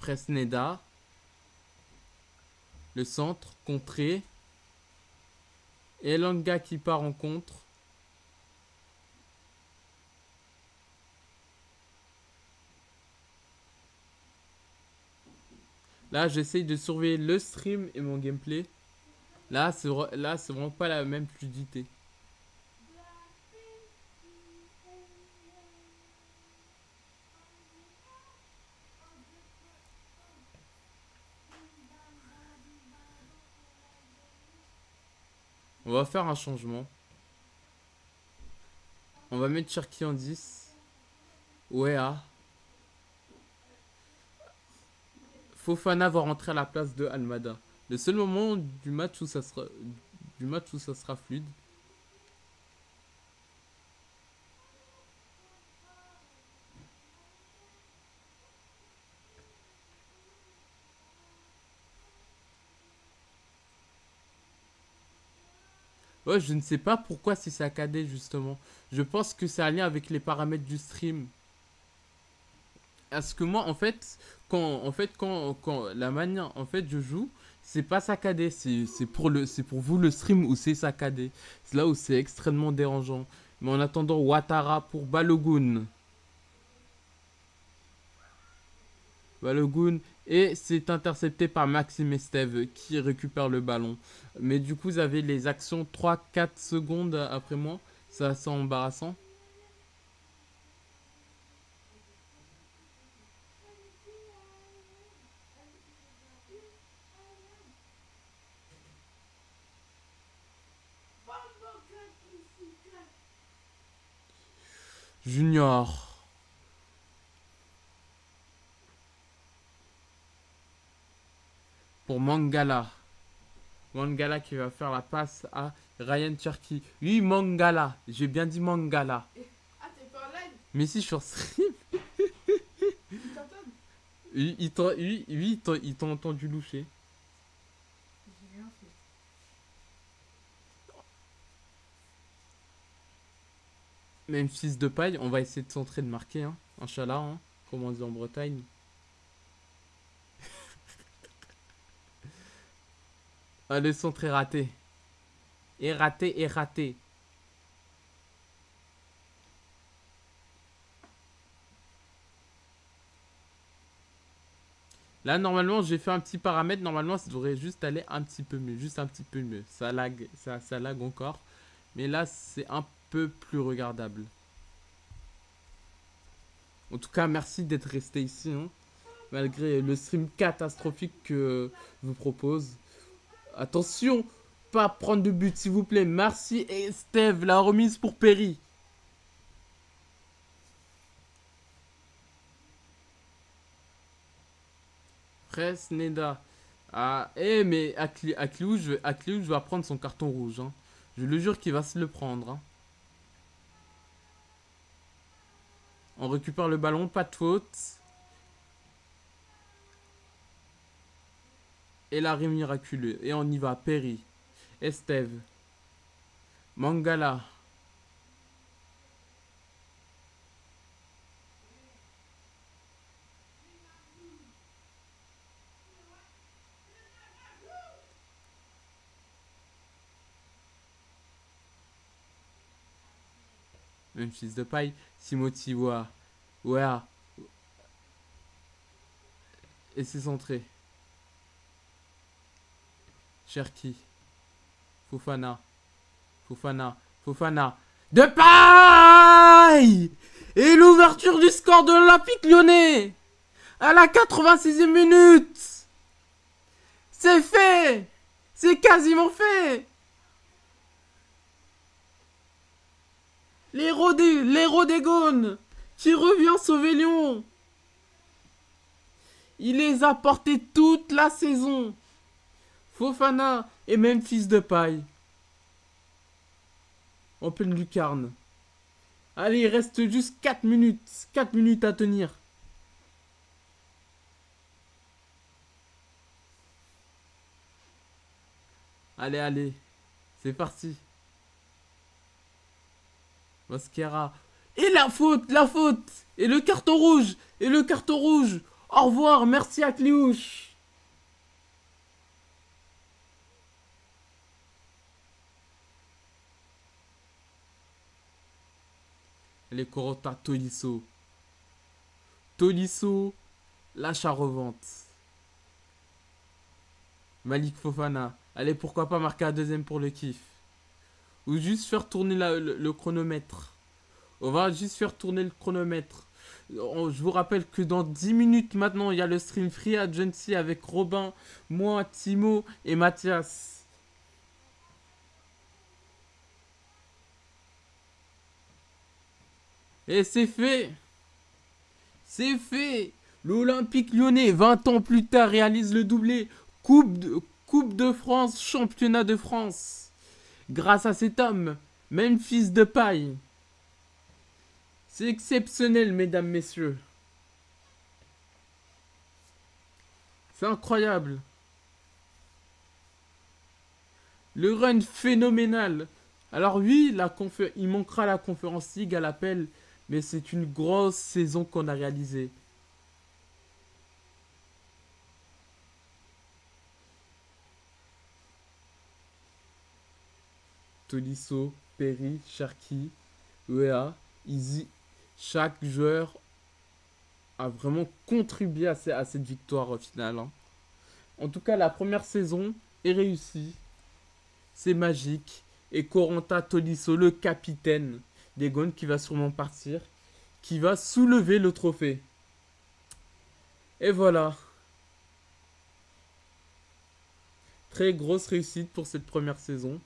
Fresneda. Le centre, contré. Elanga qui part en contre. Là, j'essaye de surveiller le stream et mon gameplay. Là, c'est vraiment pas la même fluidité. On va faire un changement. On va mettre Cherky en 10. Weah. Fofana va rentrer à la place de Almada. Le seul moment du match où ça sera fluide. Ouais, je ne sais pas pourquoi c'est saccadé justement. Je pense que c'est un lien avec les paramètres du stream. Parce que moi, en fait, quand la manière, en fait, je joue, c'est pas saccadé. C'est pour vous le stream où c'est saccadé. C'est là où c'est extrêmement dérangeant. Mais en attendant, Ouattara pour Balogun. Balogun. Et c'est intercepté par Maxime Estève qui récupère le ballon. Mais du coup, vous avez les actions 3-4 secondes après moi. C'est assez embarrassant. Junior. Pour Mangala. Mangala qui va faire la passe à Ryan Cherky. Oui, Mangala. J'ai bien dit Mangala. Ah, t'es pas en live? Mais si, je suis sur stream. Ils t'entendent? Il t'a entendu loucher. J'ai rien fait. Même fils de paille, on va essayer de centrer de marquer, hein. Inch'Allah, hein. Comme on dit en Bretagne. Ah, le centre est raté. Et raté, et raté. Là, normalement, j'ai fait un petit paramètre. Normalement, ça devrait juste aller un petit peu mieux. Juste un petit peu mieux. Ça lag, ça lag encore. Mais là, c'est un peu plus regardable. En tout cas, merci d'être resté ici, hein, malgré le stream catastrophique que je vous propose. Attention, pas prendre de but, s'il vous plaît. Merci et Steve, la remise pour Perry. Fresneda. Ah, mais Akliou, je vais prendre son carton rouge. Hein. Je le jure qu'il va se le prendre. Hein. On récupère le ballon, pas de faute. Et l'arrêt miraculeux. Et on y va. Perry. Esteve. Mangala. Même fils de paille. Timothy Wa. Wea. Et c'est centré. Cherki. Fofana. Fofana. Fofana. De paille. Et l'ouverture du score de l'Olympique Lyonnais. À la 86e minute. C'est fait. C'est quasiment fait. L'héros des Gaunes qui revient sauver Lyon. Il les a portés toute la saison. Fofana et même fils de paille. En pleine lucarne. Allez, il reste juste 4 minutes. 4 minutes à tenir. Allez, allez. C'est parti. Mascara. Et la faute, la faute. Et le carton rouge. Et le carton rouge. Au revoir, merci à Cliouche. Les Corota Tolisso. Tolisso, l'achat-revente. Malik Fofana. Allez, pourquoi pas marquer un deuxième pour le kiff. Ou juste faire tourner le chronomètre. On va juste faire tourner le chronomètre. Je vous rappelle que dans 10 minutes maintenant, il y a le stream Free Agency avec Robin, moi, Timo et Mathias. Et c'est fait. C'est fait. L'Olympique Lyonnais, 20 ans plus tard, réalise le doublé. Coupe de France, championnat de France. Grâce à cet homme, même fils de paille. C'est exceptionnel, mesdames, messieurs. C'est incroyable. Le run phénoménal. Alors oui, il manquera la Conference League à l'appel, mais c'est une grosse saison qu'on a réalisée. Tolisso, Perry, Cherki, Wea, Easy. Chaque joueur a vraiment contribué à cette victoire finale. Hein. En tout cas, la première saison est réussie. C'est magique. Et Corentin Tolisso, le capitaine des Gaunes, qui va sûrement partir, qui va soulever le trophée. Et voilà. Très grosse réussite pour cette première saison.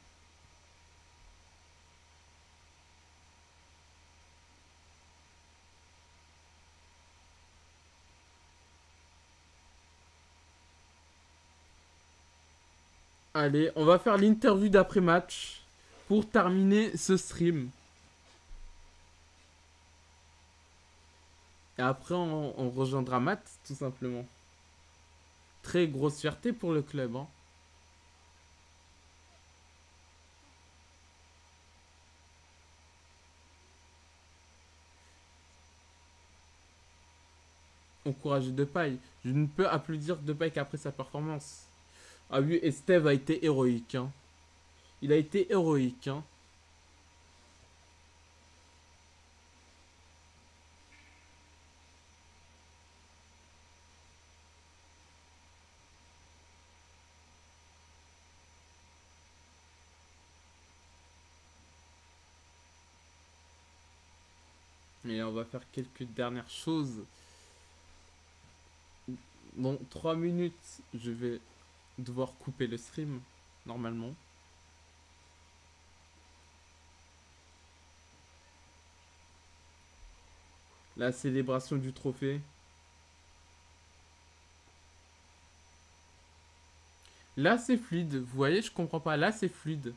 Allez, on va faire l'interview d'après-match pour terminer ce stream. Et après, on rejoindra Matt, tout simplement. Très grosse fierté pour le club, hein. Encourager Depay. Je ne peux applaudir Depay qu'après sa performance. Ah oui, et Steve a été héroïque, hein. Il a été héroïque, hein. Et on va faire quelques dernières choses. Dans 3 minutes, je vais devoir couper le stream, normalement. La célébration du trophée. Là, c'est fluide. Vous voyez, je comprends pas. Là, c'est fluide.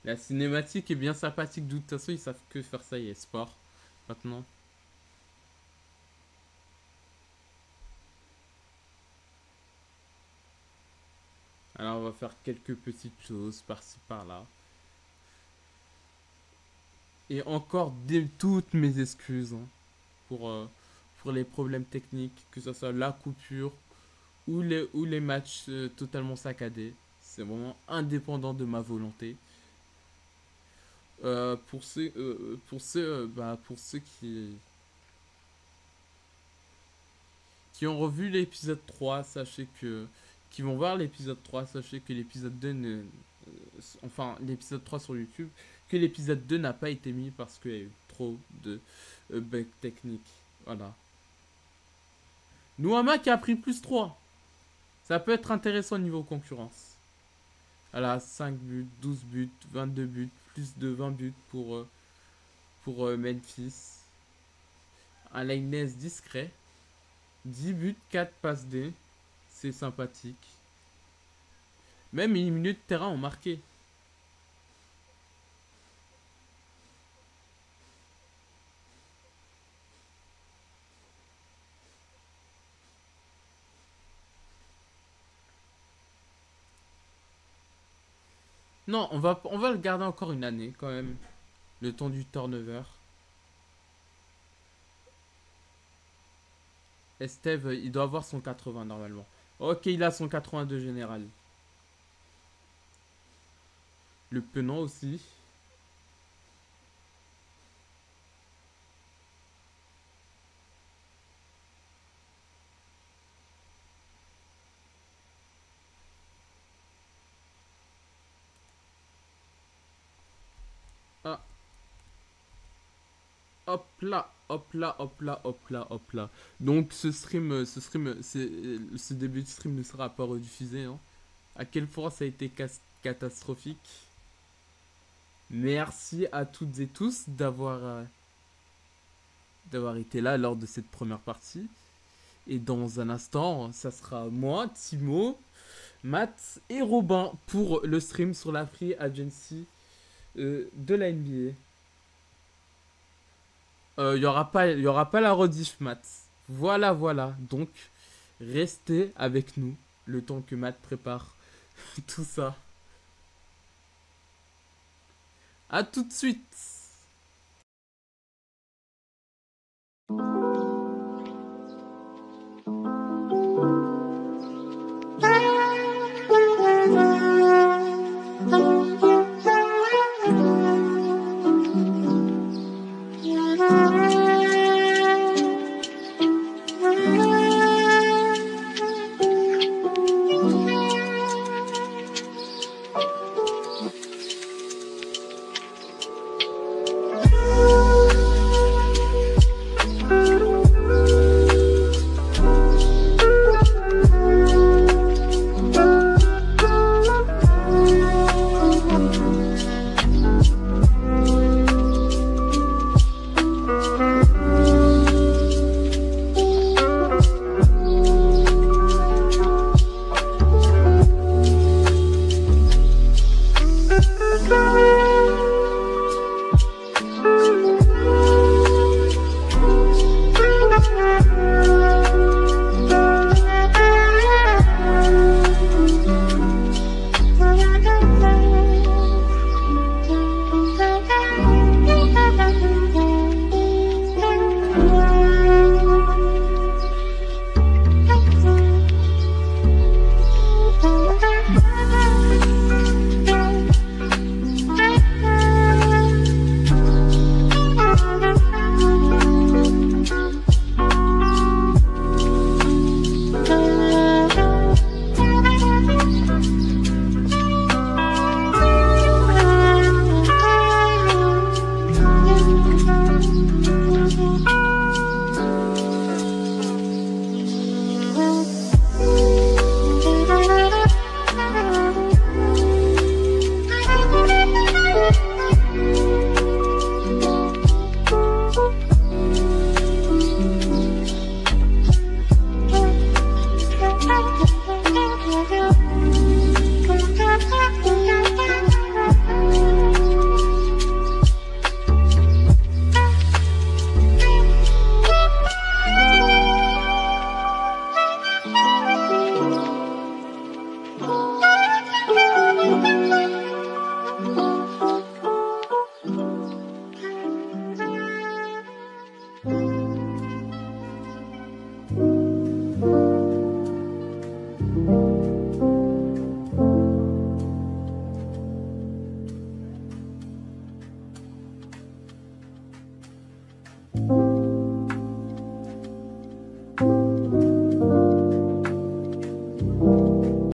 La cinématique est bien sympathique. De toute façon, ils savent que faire ça, il y a sport. Maintenant. Alors, on va faire quelques petites choses par-ci, par-là. Et encore toutes mes excuses, hein, pour les problèmes techniques, que ce soit la coupure ou les matchs totalement saccadés. C'est vraiment indépendant de ma volonté. Pour ceux qui ont revu l'épisode 3, sachez que qui vont voir l'épisode 3, sachez que l'épisode 2 enfin l'épisode 3 sur YouTube, que l'épisode 2 n'a pas été mis parce qu'il y a eu trop de bugs techniques. Voilà. Nouama qui a pris plus 3. Ça peut être intéressant niveau concurrence. Voilà, 5 buts, 12 buts, 22 buts, plus de 20 buts pour Memphis. Un Lainez discret. 10 buts, 4 passes D. C'est sympathique. Même les milieux de terrain ont marqué. Non, on va le garder encore une année quand même. Le temps du turnover. Esteve, il doit avoir son 80 normalement. Ok, il a son 82 général. Le Penant aussi. Ah. Hop là, hop là, hop là, hop là, hop là. Donc ce début de stream ne sera pas rediffusé, hein. À quel point ça a été catastrophique. Merci à toutes et tous d'avoir été là lors de cette première partie. Et dans un instant, ça sera moi, Timo, Matt et Robin pour le stream sur la Free Agency de la NBA. Il y aura pas la rediff, Matt. Voilà. Donc, restez avec nous le temps que Matt prépare tout ça. À tout de suite.